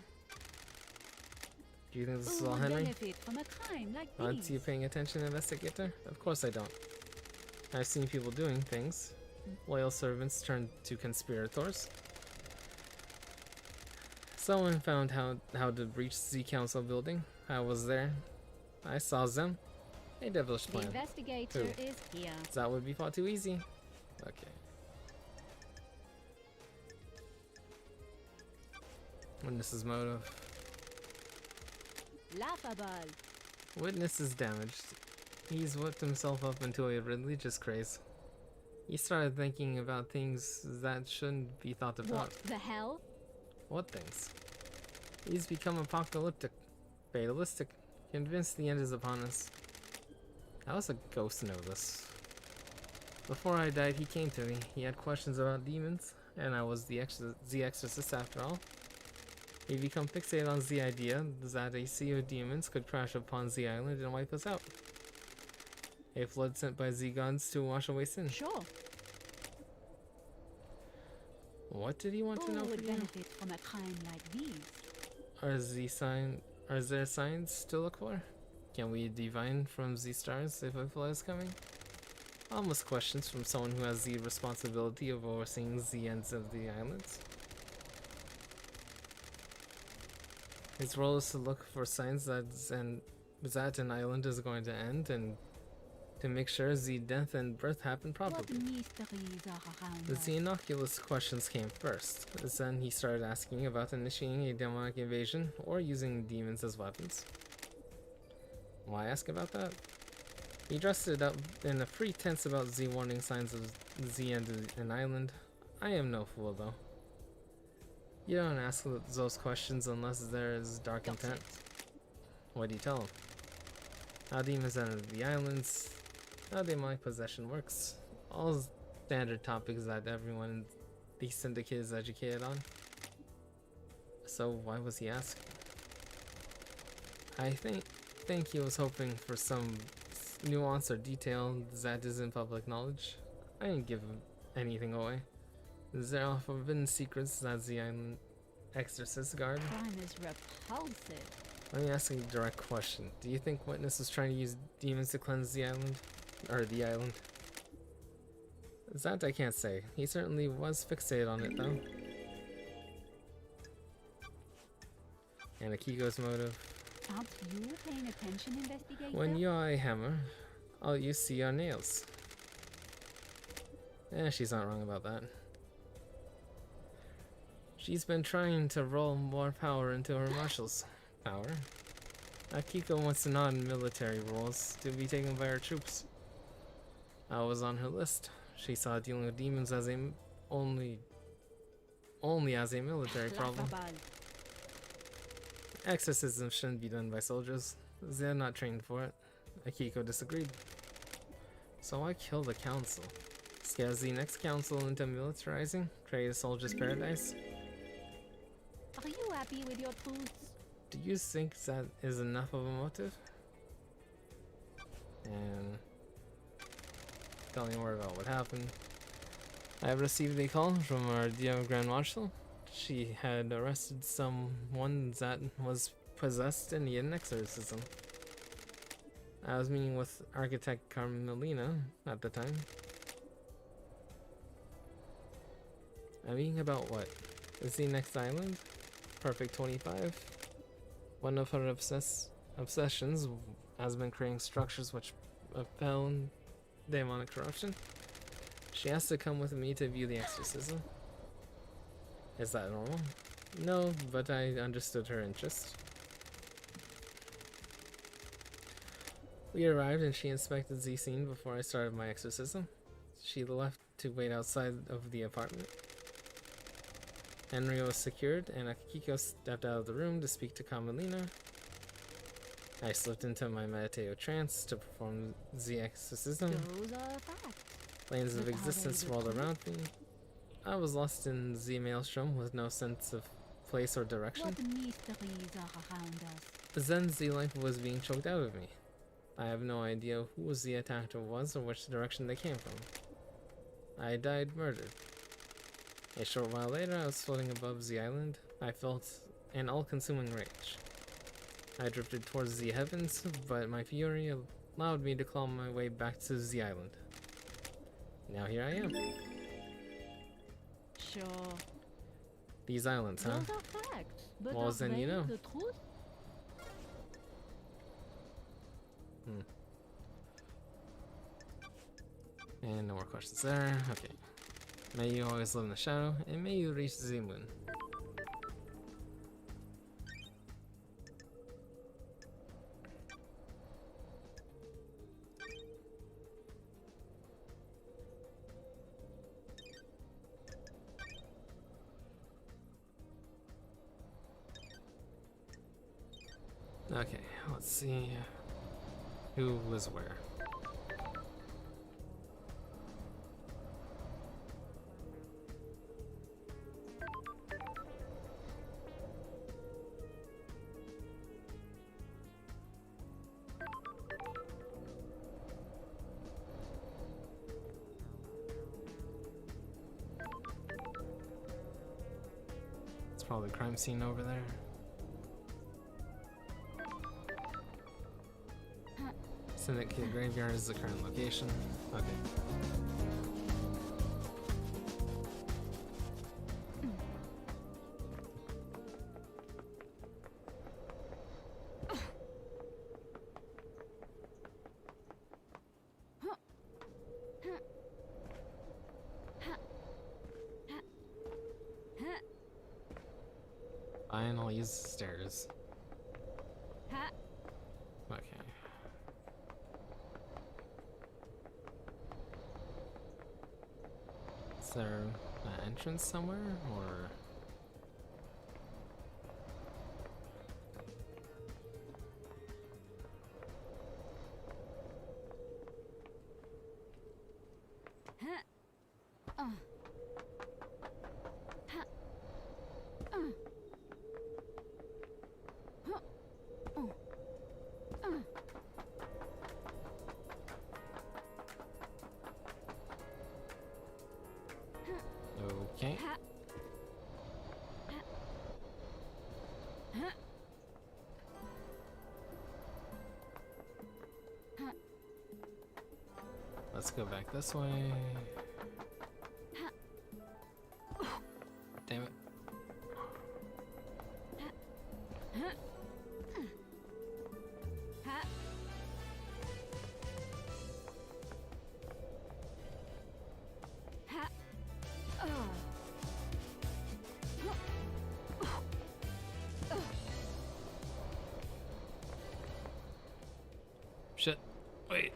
Do you think this is Who all would Henry? benefit from a crime like Aren't this? you paying attention, investigator? Of course I don't. I've seen people doing things. Loyal servants turned to conspirators. Someone found how to breach the council building. I was there. I saw them. A devilish The plan. investigator Who? is here. That would be far too easy. Okay. Witness's motive. Laughable. Witness is damaged. He's whipped himself up into a religious craze. He started thinking about things that shouldn't be thought about. What the hell? What things? He's become apocalyptic, fatalistic, convinced the end is upon us. How does a ghost know this? Before I died, he came to me. He had questions about demons, and I was the exorcist after all. He become fixated on the idea that a sea of demons could crash upon the island and wipe us out. A flood sent by the gods to wash away sin. Sure. What did he want to Who know would from you? benefit from a crime like these? Are there signs to look for? Can we divine from the stars if a flood is coming? Almost questions from someone who has the responsibility of overseeing the ends of the islands. His role is to look for signs that an island is going to end and to make sure the death and birth happen What properly. mysteries are around us? The innocuous questions came first. Then he started asking about initiating a demonic invasion or using demons as weapons. Why ask about that? He dressed it up in a pretense about the warning signs of the end of an island. I am no fool though. You don't ask those questions unless there is dark Got intent. it. What do you tell him? How demons enter the islands, how demonic possession works. All standard topics that everyone in the syndicate is educated on. So why was he asking? I think he was hoping for some nuance or detail that isn't public knowledge. I didn't give him anything away. There are forbidden secrets that the island exorcists guard. Crime is repulsive. Let me ask you a direct question. Do you think Witness is trying to use demons to cleanse the island? Or the island? That I can't say. He certainly was fixated on it though. And Akiko's motive. Aren't you paying attention, investigator? When you are a hammer, all you see are nails. She's not wrong about that. She's been trying to roll more power into her marshal's power. Akiko wants non-military roles to be taken by her troops. I was on her list. She saw dealing with demons as only as a military problem. Laughable. Exorcism shouldn't be done by soldiers. They're not trained for it. Akiko disagreed. So I killed the council. Scares the next council into militarizing? Create a soldier's paradise? Are you happy with your truths? Do you think that is enough of a motive? And tell me more about what happened. I have received a call from our dear Grand Marshal. She had arrested someone that was possessed and needed an exorcism. I was meeting with architect Carmelina at the time. I mean, about what? Is the next island? Perfect 25? One of her obsessions has been creating structures which abound demonic corruption. She has to come with me to view the exorcism. Is that normal? No, but I understood her interest. We arrived and she inspected the scene before I started my exorcism. She left to wait outside of the apartment. Henry was secured and Akiko stepped out of the room to speak to Carmelina. I slipped into my meditative trance to perform the exorcism. Those are facts. Planes of But are they existence the rolled truth? around me. I was lost in the maelstrom with no sense of place or direction. What mysteries are around us? Then the life was being choked out of me. I have no idea who the attacker was or which direction they came from. I died murdered. A short while later, I was floating above the island. I felt an all-consuming rage. I drifted towards the heavens, but my fury allowed me to claw my way back to the island. Now here I am. Sure. These islands, huh? Those are facts. But Well, are then they you know. the truth? And no more questions there. Okay. May you always live in the shadow, and may you reach the moon. Okay, let's see who was where. It's probably a crime scene over there. Syndicate Graveyard is the current location. Okay. Fine, I'll use the stairs. Okay. Is there an entrance somewhere, or? Okay. Let's go back this way. Damn it. Shit. Wait.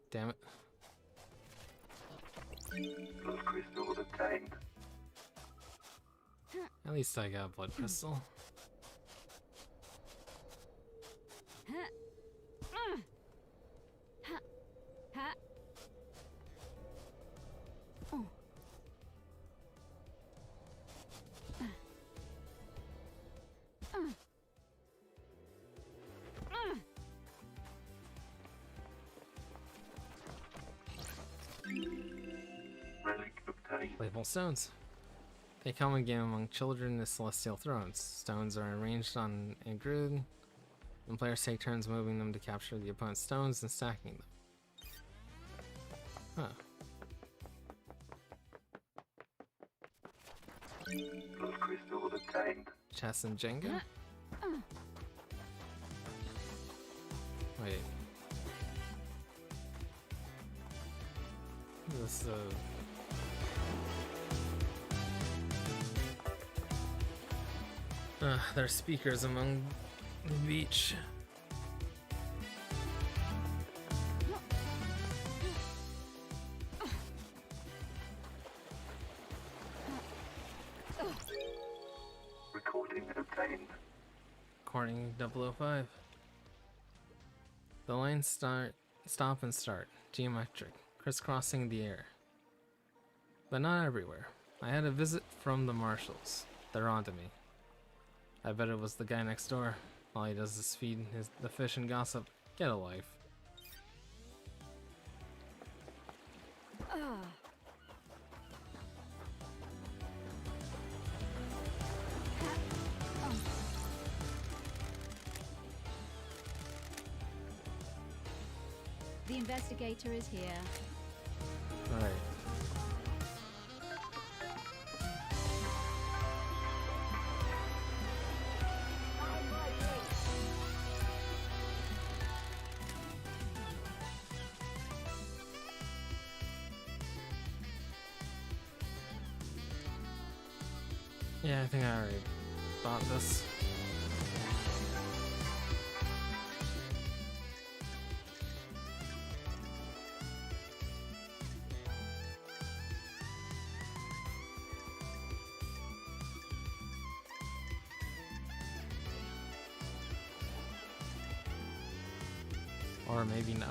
Damn it. Blood crystal obtained. At least I got a blood crystal. Relic obtained. Playable stones. They come and game among children in the celestial thrones. Stones are arranged on a grid, and players take turns moving them to capture the opponent's stones and stacking them. Huh. Plus crystal obtained. Chess and Jenga? Wait. This, there's speakers among the beach. Recording obtained. Recording 005. The lines stop and start. Geometric. Crisscrossing the air. But not everywhere. I had a visit from the marshals. They're onto me. I bet it was the guy next door. All he does is feed the fish and gossip. Get a life. The investigator is here. Alright. Yeah, I think I already bought this. Or maybe not.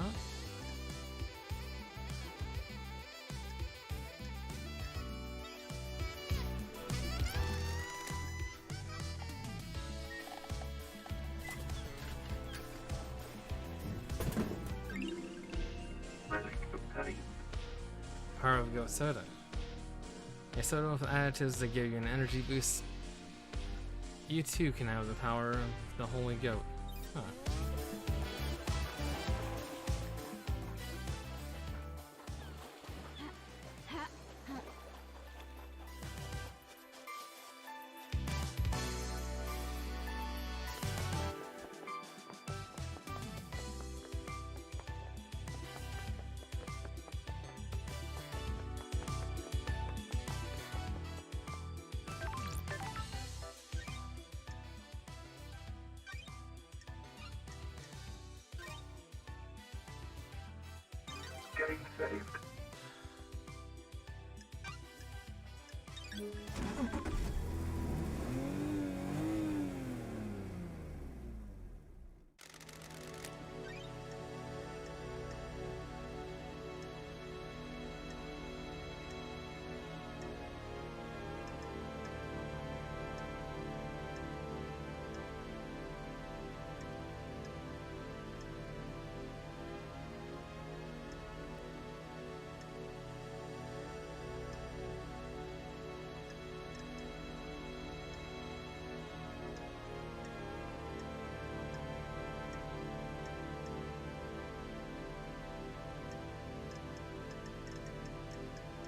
Relic obtained. Power of Goat Soda. A soda with additives that give you an energy boost. You too can have the power of the Holy Goat. Huh. Getting saved.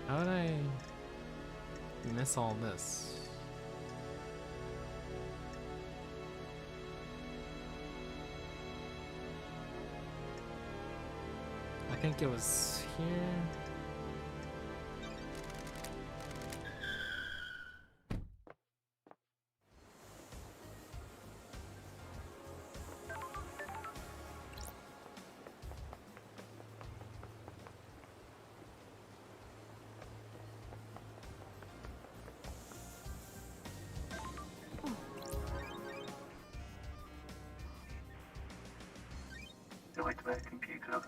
How did I miss all this? I think it was here. Nightmare computer.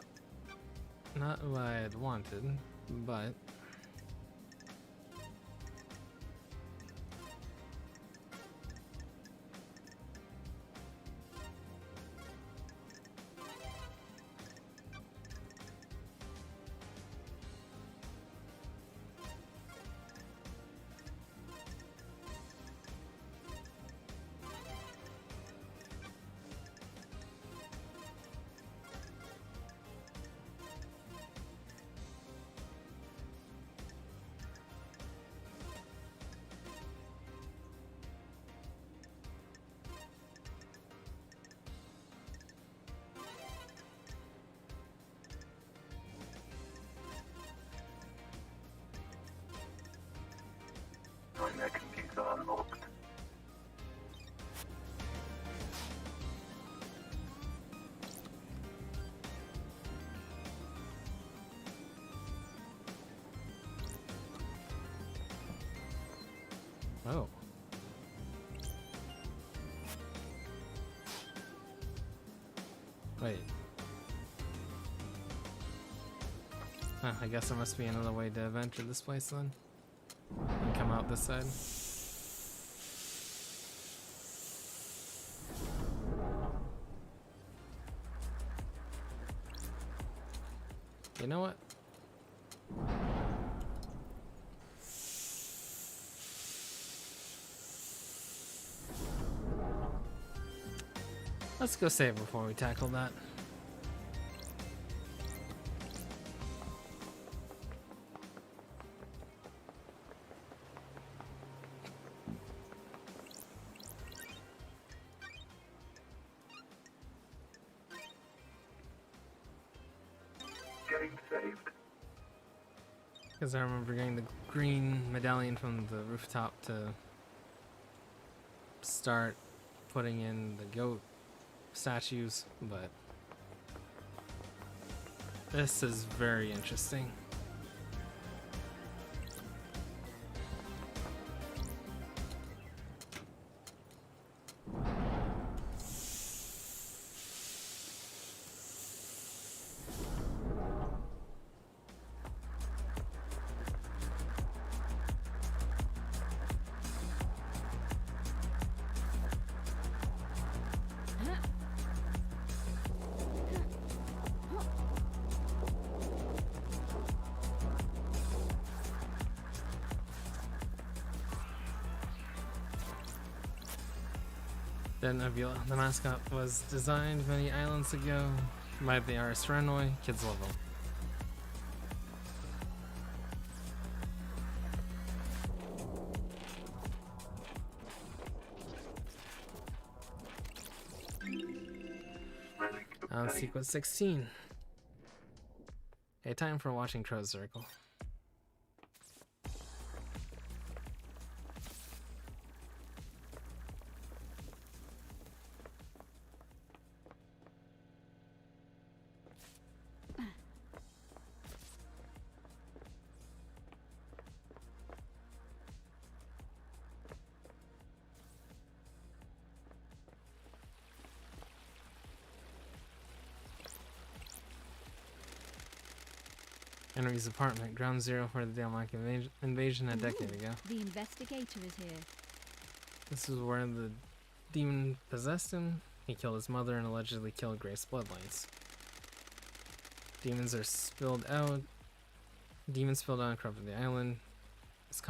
Not what I had wanted, but Oh. Wait. Huh, I guess there must be another way to enter this place then. And come out this side. You know what? Let's go save before we tackle that. Getting saved. Because I remember getting the green medallion from the rooftop to start putting in the goat statues, but this is very interesting. Nebula, the mascot, was designed many islands ago by the artist Renoi. Kids love him. Sequence 16. Okay, time for watching Crow's Circle. Henry's apartment, ground zero for the Dalmok invasion a decade ago. The investigator is here. This is where the demon possessed him. He killed his mother and allegedly killed Grace's bloodlines. Demons spilled out and corrupted the island. This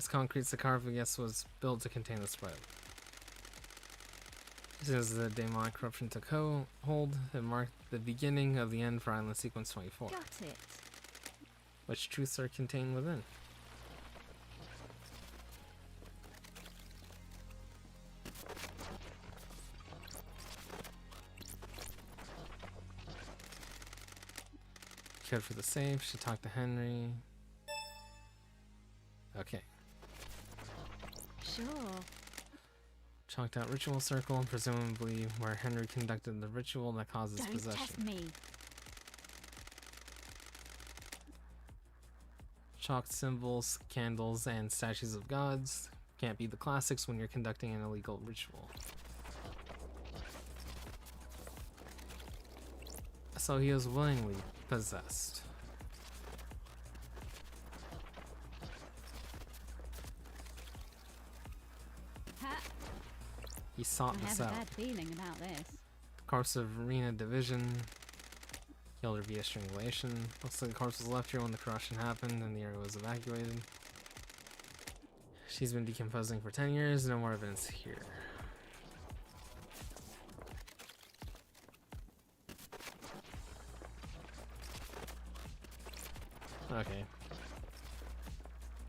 concrete sarcophagus was built to contain the spread. As soon as the demonic corruption took hold, it marked the beginning of the end for Island Sequence 24. Got it. Which truths are contained within? Code for the safe. Should talk to Henry. Okay. Sure. Chalked out ritual circle, presumably where Henry conducted the ritual that causes Don't possession. test me. Chalked symbols, candles, and statues of gods. Can't be the classics when you're conducting an illegal ritual. So he was willingly possessed. Ha! He sought I this have a out. bad feeling about this. The corpse of Rena Division killed her via strangulation. Looks like the corpse was left here when the corruption happened and the area was evacuated. She's been decomposing for 10 years, no more evidence here. Okay.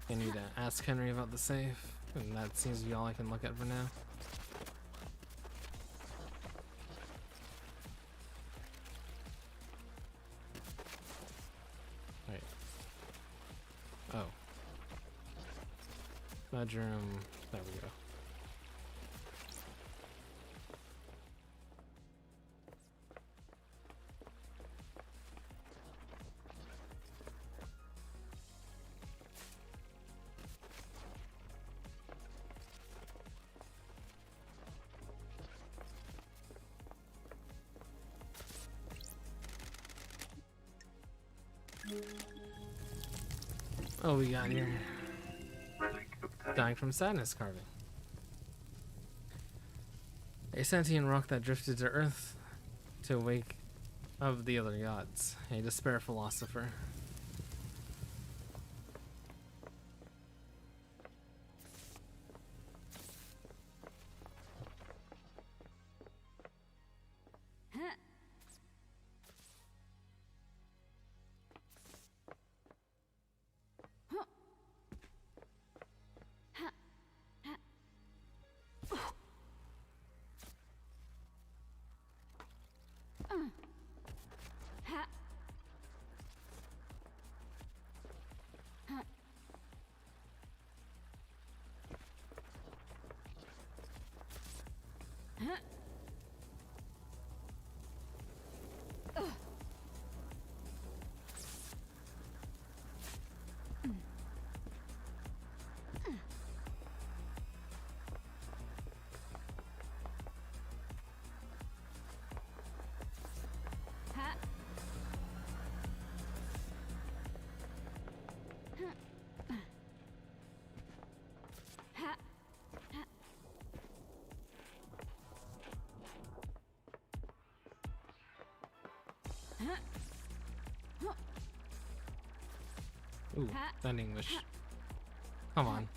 I need to ask Henry about the safe, and that seems to be all I can look at for now. Wait. Oh. Bedroom. There we go. Oh, we got here. Relic obtained. Dying from sadness carving. A sentient rock that drifted to Earth to wake of the other gods. A despair philosopher. Ooh, that English. Come on.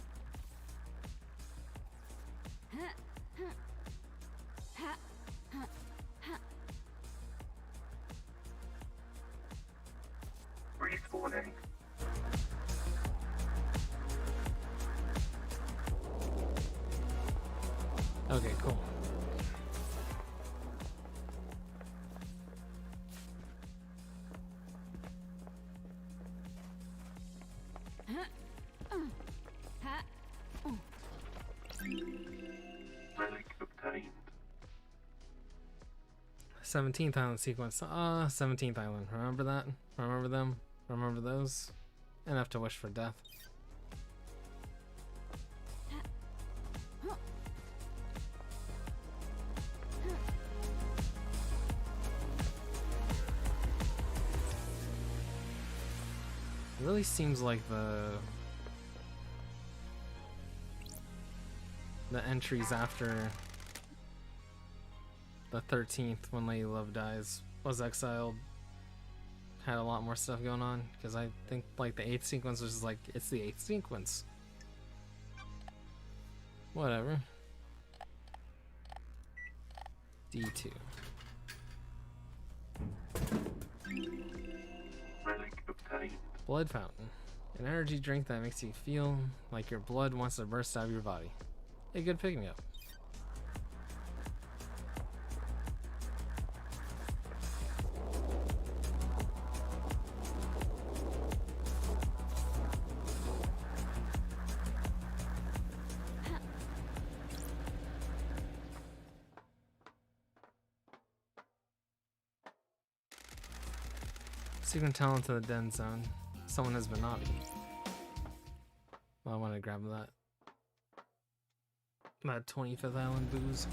Respawning. Okay, cool. Relic obtained. 17th island sequence. 17th island. Remember that? Remember them? Remember those? Enough to wish for death. It really seems like the entries after the 13th, when Lady Love dies, was exiled, had a lot more stuff going on, because I think like the 8th sequence was just like, it's the 8th sequence. Whatever. D2. Relic obtained. Blood Fountain. An energy drink that makes you feel like your blood wants to burst out of your body. A good pick-me-up. Secret talent to the den zone. Someone has been naughty. Well, I want to grab that. That 25th Island booze.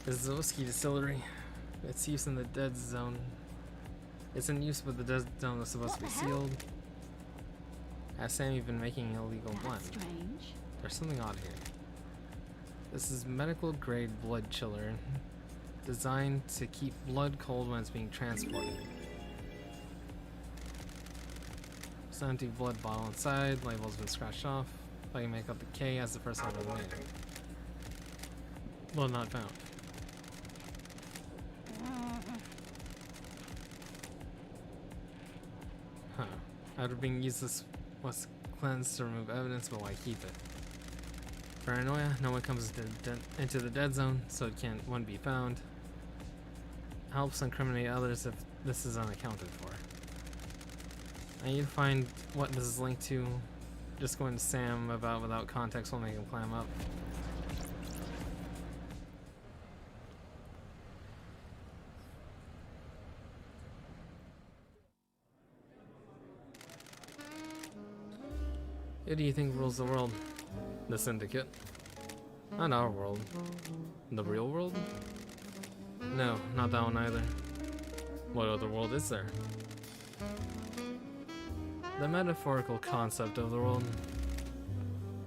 This is a whiskey distillery. It's used in the dead zone. It's in use, but the dead zone is supposed to be sealed. Has Sammy been making an illegal blend? Strange. There's something odd here. This is medical grade blood chiller, designed to keep blood cold when it's being transported. It's an empty blood bottle inside, label's been scratched off. If I can make out the K as the first letter of the name. Blood not found. Huh. After being used, this was cleansed to remove evidence, but why keep it? Paranoia, no one comes into the dead zone, so it can't, one, be found. Helps incriminate others if this is unaccounted for. I need to find what this is linked to. Just going to Sam about without context will make him clam up. Who do you think rules the world? The Syndicate? Not our world. The real world? No, not that one either. What other world is there? The metaphorical concept of the world.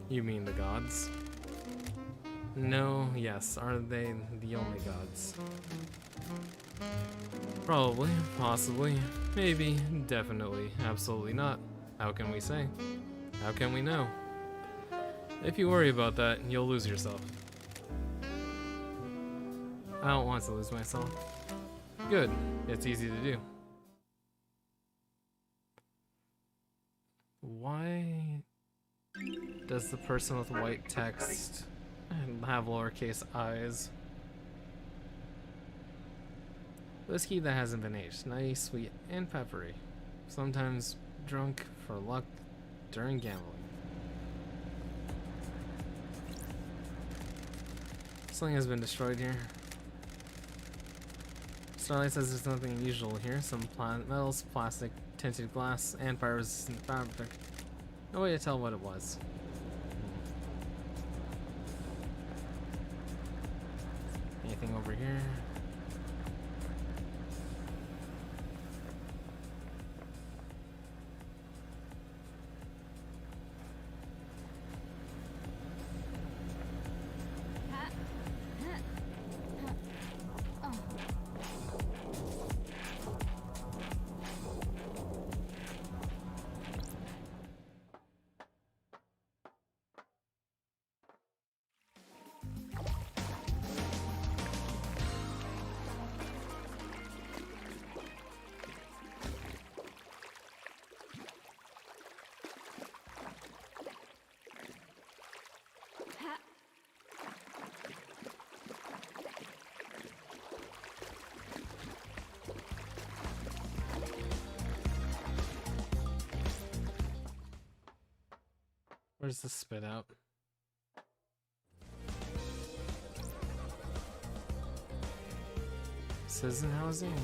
You mean the gods? No, yes, are they the only gods? Probably, possibly, maybe, definitely, absolutely not. How can we say? How can we know? If you worry about that, you'll lose yourself. I don't want to lose myself. Good, it's easy to do. Why does the person with white text have lowercase i's? Whiskey that hasn't been aged. Nice, sweet, and peppery. Sometimes drunk for luck during gambling. Something has been destroyed here. Starlight says there's nothing unusual here. Some metals, plastic, tinted glass, and fire-resistant fabric. No way to tell what it was. Anything over here? Where's the spit out? Citizen housing?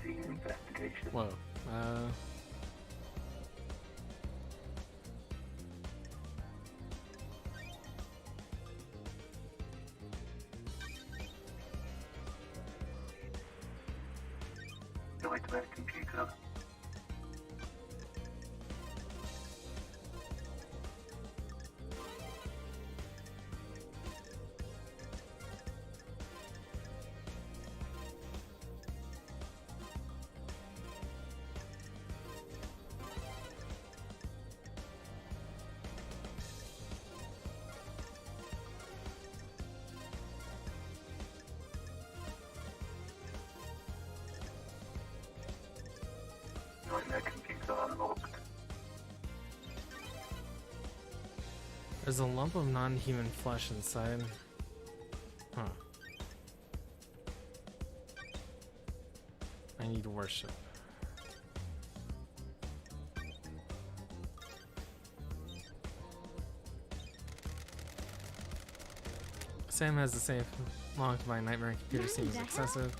Scene investigation. Whoa. Nightmare computer. Nightmare computer unlocked. There's a lump of non-human flesh inside. Huh. I need worship. Sam has the safe locked by nightmare computer seems excessive.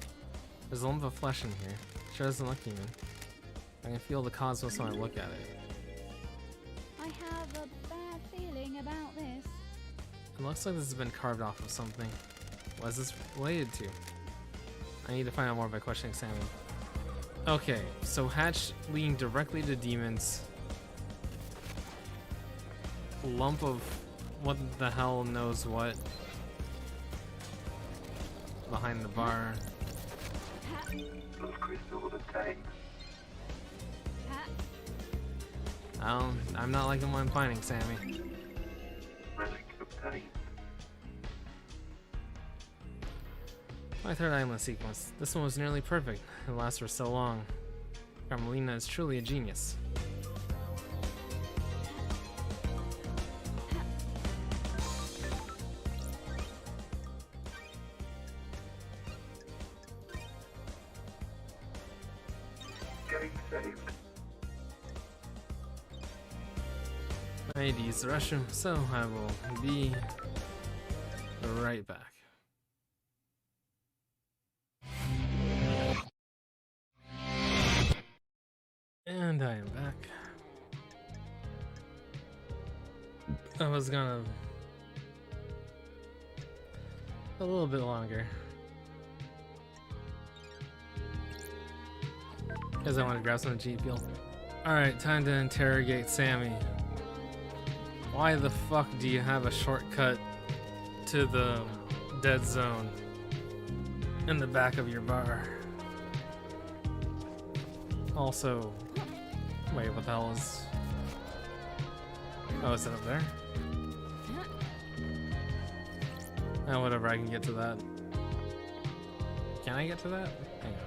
There's a lump of flesh in here. Sure doesn't look human. I can feel the cosmos when I look at it. I have a bad feeling about this. It looks like this has been carved off of something. What is this related to? I need to find out more by questioning Salmon. Okay, so hatch leading directly to demons. Lump of what the hell knows what. Behind the bar. Blood crystal obtained. I'm not liking what I'm finding, Sammy. Relic obtained. My third island sequence. This one was nearly perfect. It lasts for so long. Carmelina is truly a genius. Game saved. I need to use the restroom, so I will be right back. And I am back. I was gonna a little bit longer because I want to grab some G fuel. All right, time to interrogate Sammy. Why the fuck do you have a shortcut to the dead zone in the back of your bar? Also, wait, what the hell is... Oh, is it up there? Oh, whatever, I can get to that. Can I get to that? Hang on.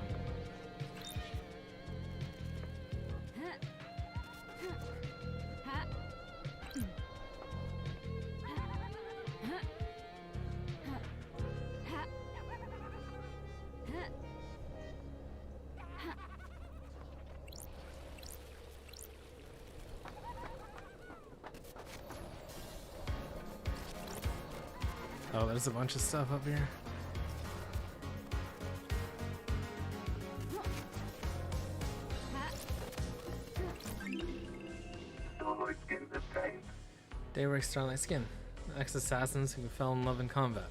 Oh, there's a bunch of stuff up here. Starlight skins obtained. Daybreak Starlight Skin. Ex-assassins who fell in love in combat.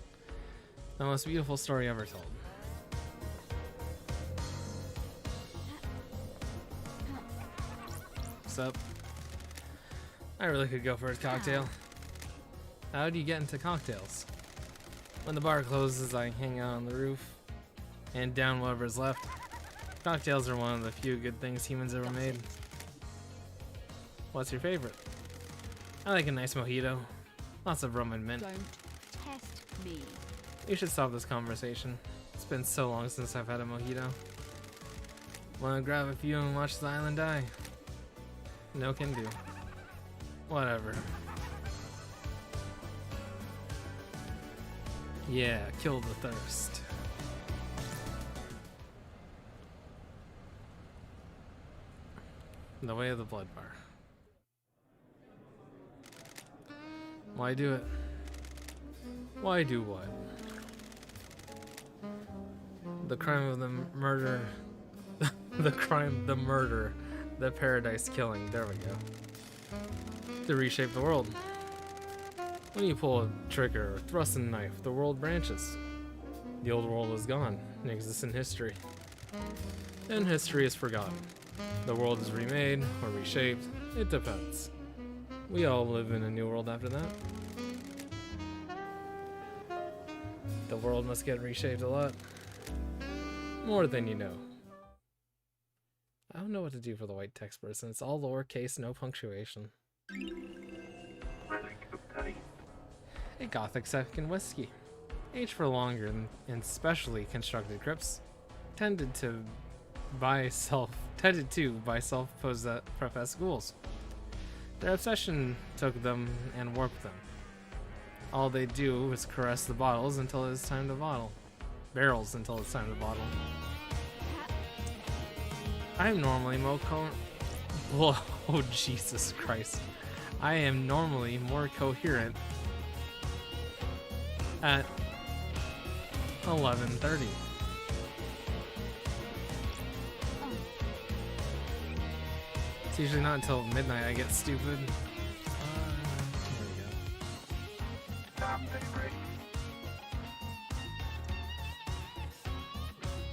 The most beautiful story ever told. What's up? I really could go for a cocktail. How do you get into cocktails? When the bar closes, I hang out on the roof and down whatever's left. Cocktails are one of the few good things humans ever made. What's your favorite? I like a nice mojito. Lots of rum and mint. Don't test me. We should stop this conversation. It's been so long since I've had a mojito. Wanna grab a few and watch the island die? No can do. Whatever. Yeah, kill the thirst. The way of the blood bar. Why do it? Why do what? The crime of the murder. the murder. The paradise killing. There we go. To reshape the world. When you pull a trigger or thrust a knife, the world branches. The old world is gone and exists in history. Then history is forgotten. The world is remade or reshaped. It depends. We all live in a new world after that. The world must get reshaped a lot. More than you know. I don't know what to do for the white text person. It's all lowercase, no punctuation. Relic obtained. A gothic second whiskey. Aged for longer in specially constructed crypts. Tended to by self-professed ghouls. Their obsession took them and warped them. All they do is caress the bottles until it's time to bottle. Barrels until it's time to bottle. I'm normally oh, Jesus Christ. I am normally more coherent at 11:30. It's usually not until midnight I get stupid. There we go. Damn daybreak.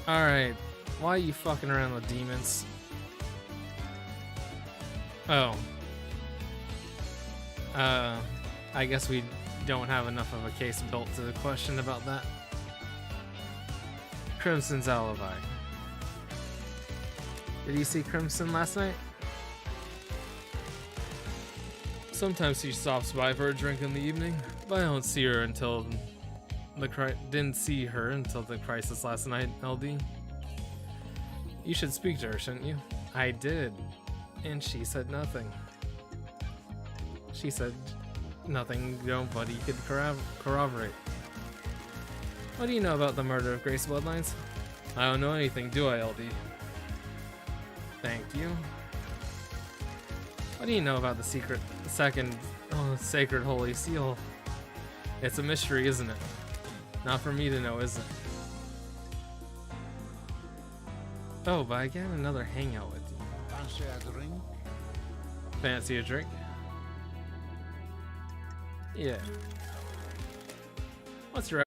Alright, why are you fucking around with demons? Oh. I guess we don't have enough of a case built to the question about that. Crimson's alibi. Did you see Crimson last night? Sometimes she stops by for a drink in the evening, but I don't see her until didn't see her until the crisis last night, LD. You should speak to her, shouldn't you? I did, and she said nothing. She said nothing nobody could corroborate. What do you know about the murder of Grace Bloodlines? I don't know anything, do I, LD? Thank you. What do you know about the sacred holy seal? It's a mystery, isn't it? Not for me to know, is it? Oh, but I get another hangout with you. Fancy a drink? Fancy a drink? Yeah. What's your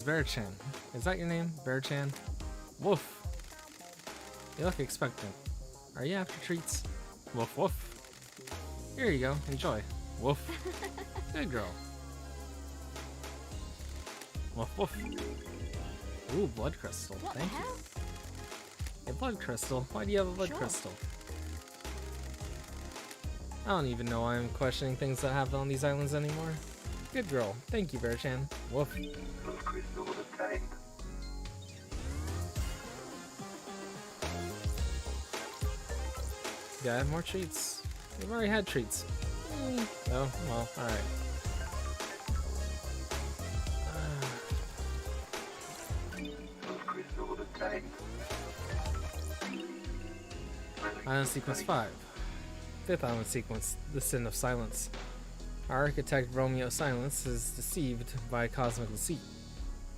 Bear-chan. Is that your name? Bear-chan? Woof. You look expectant. Are you after treats? Woof woof. Here you go. Enjoy. Woof. Good girl. Woof woof. Ooh, blood crystal. What Thank the you. hell? A blood crystal? Why do you have a blood Sure. crystal? I don't even know why I'm questioning things that happen on these islands anymore. Good girl. Thank you, Bear-chan. Woof. Blood crystal obtained. Yeah, I have more treats. We've already had treats. Oh, well, alright. Blood crystal obtained. Island Sequence 5. Fifth island sequence, The Sin of Silence. Our architect Romeo Silence is deceived by cosmic deceit.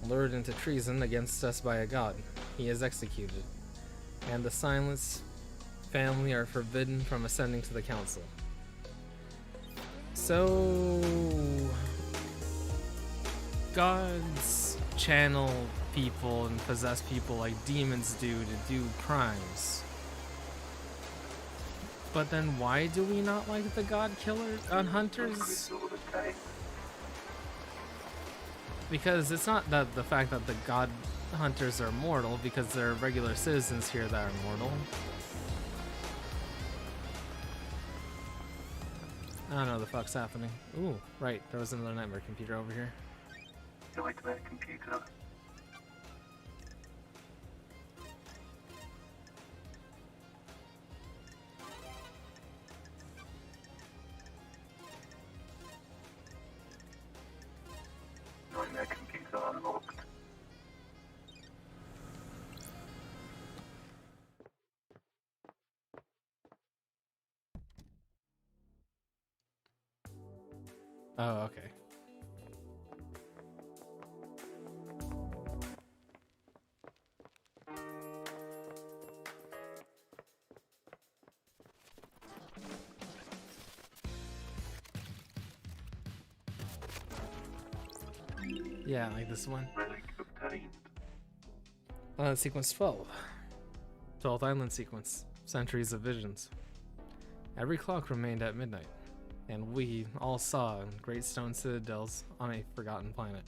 Lured into treason against us by a god, he is executed. And the Silence family are forbidden from ascending to the council. So... gods channel people and possess people like demons do to do crimes. But then why do we not like the god killers on hunters? Crystal obtained. Because it's not that the fact that the god hunters are mortal, because there are regular citizens here that are mortal. I don't know what the fuck's happening. Ooh, right, there was another nightmare computer over here. Nightmare computer. Nightmare computer unlocked. Oh, okay. Yeah, like this one. Relic obtained. Sequence 12. 12th island sequence. Centuries of visions. Every clock remained at midnight, and we all saw great stone citadels on a forgotten planet.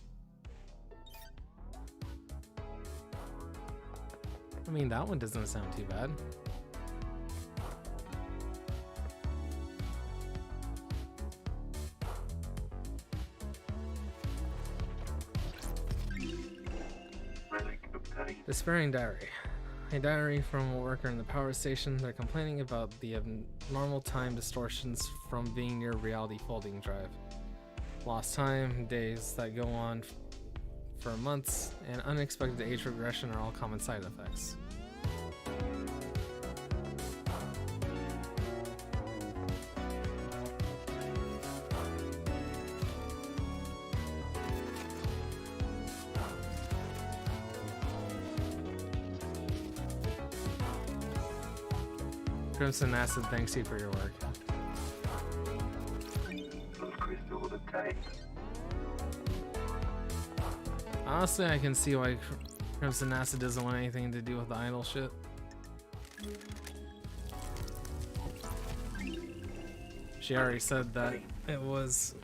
I mean, that one doesn't sound too bad. Relic obtained. Despairing diary. A diary from a worker in the power station. They're complaining about the abnormal time distortions from being near reality folding drive. Lost time, days that go on for months, and unexpected age regression are all common side effects. Crimson Acid thanks you for your work. Blood crystal obtained. Honestly, I can see why Crimson Acid doesn't want anything to do with the idol shit. She already said that it was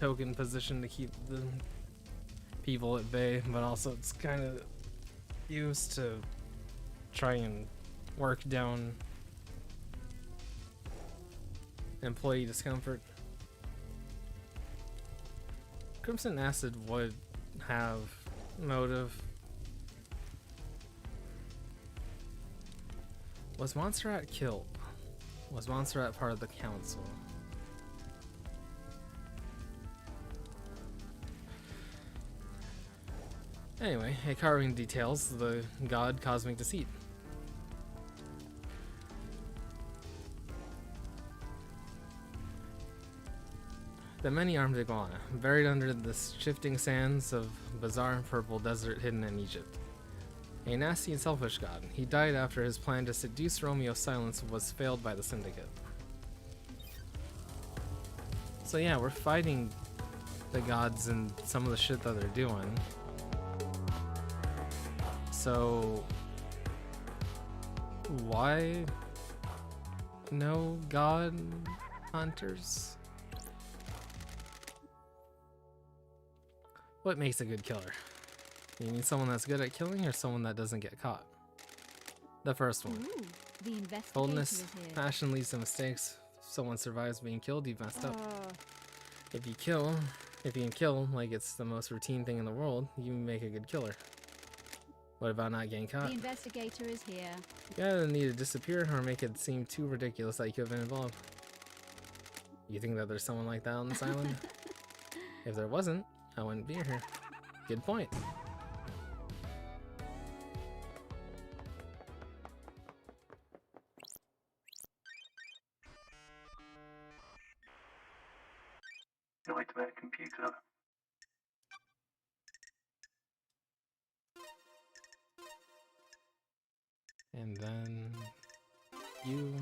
token position to keep the people at bay, but also it's kind of used to try and work down employee discomfort. Crimson Acid would have motive. Was Montserrat killed? Was Montserrat part of the council? Anyway, a carving details the god Cosmic Deceit. The many-armed iguana, buried under the shifting sands of bizarre and purple desert hidden in Egypt. A nasty and selfish god, he died after his plan to seduce Romeo Silence was failed by the Syndicate. So yeah, we're fighting the gods and some of the shit that they're doing. So why no god hunters? What makes a good killer? You need someone that's good at killing or someone that doesn't get caught? The first one. Ooh, the investigator Boldness, is here. passion leads to mistakes. If someone survives being killed, you've messed up. Oh, If you can kill like it's the most routine thing in the world, you make a good killer. What about not getting the caught? investigator is here. You either need to disappear or make it seem too ridiculous that you could have been involved. You think that there's someone like that on this island? If there wasn't, I wouldn't be here. Good point. Nightmare computer. And then you.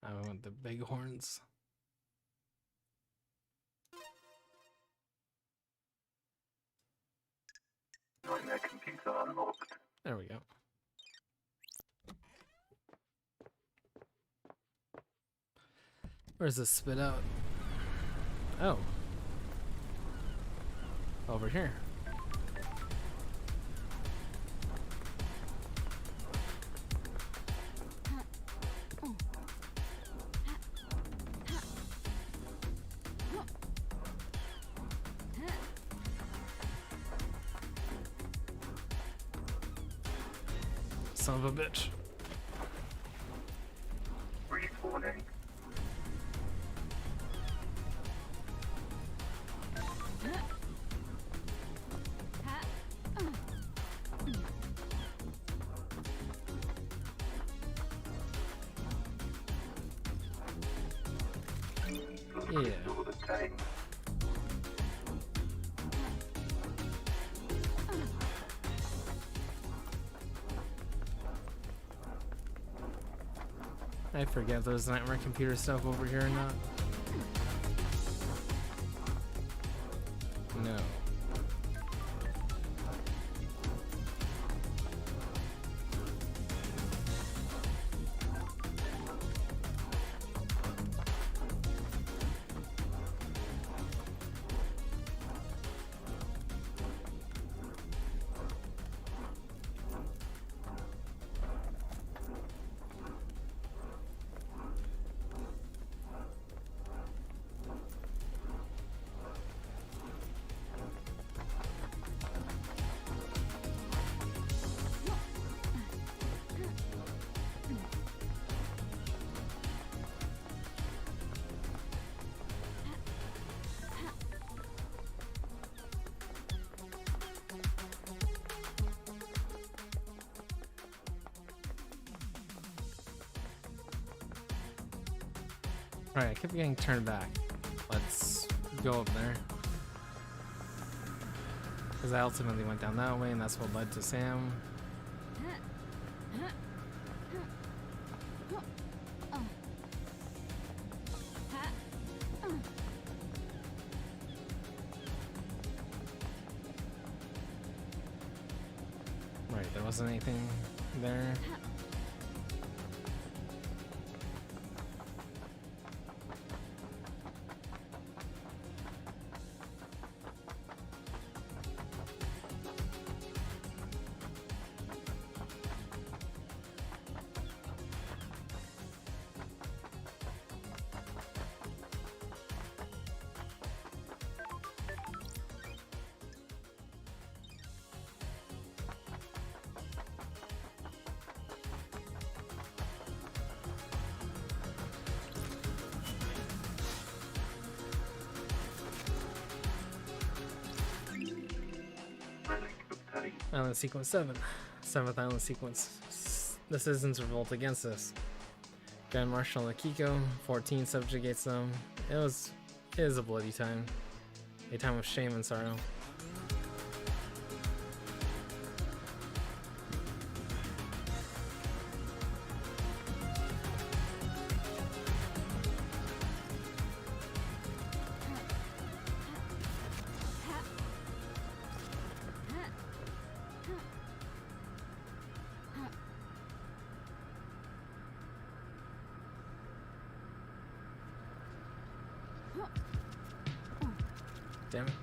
I want the big horns. Nightmare computer unlocked. There we go. Where's this spit out? Oh. Over here. Son of a bitch. Respawning. Yeah. All the time. I forget there's nightmare computer stuff over here or not. No. Alright, I kept getting turned back. Let's go up there. Because I ultimately went down that way, and that's what led to Sam. Right, there wasn't anything there. Island sequence 7. 7th island sequence. The citizens revolt against us. Grand Marshal Akiko, 14 subjugates them. It is a bloody time. A time of shame and sorrow. Damn it.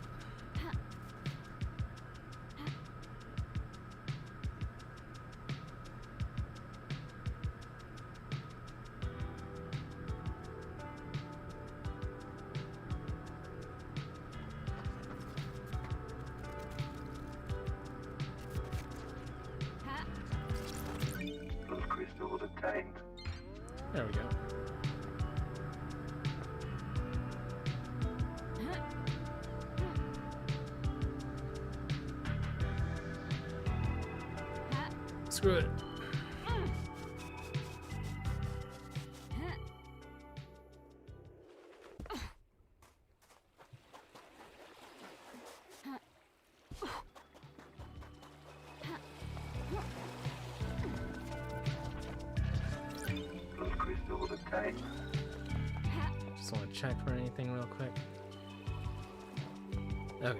Those crystals obtained. There we go. Screw it. Those crystals obtained. Just want to check for anything real quick. Okay.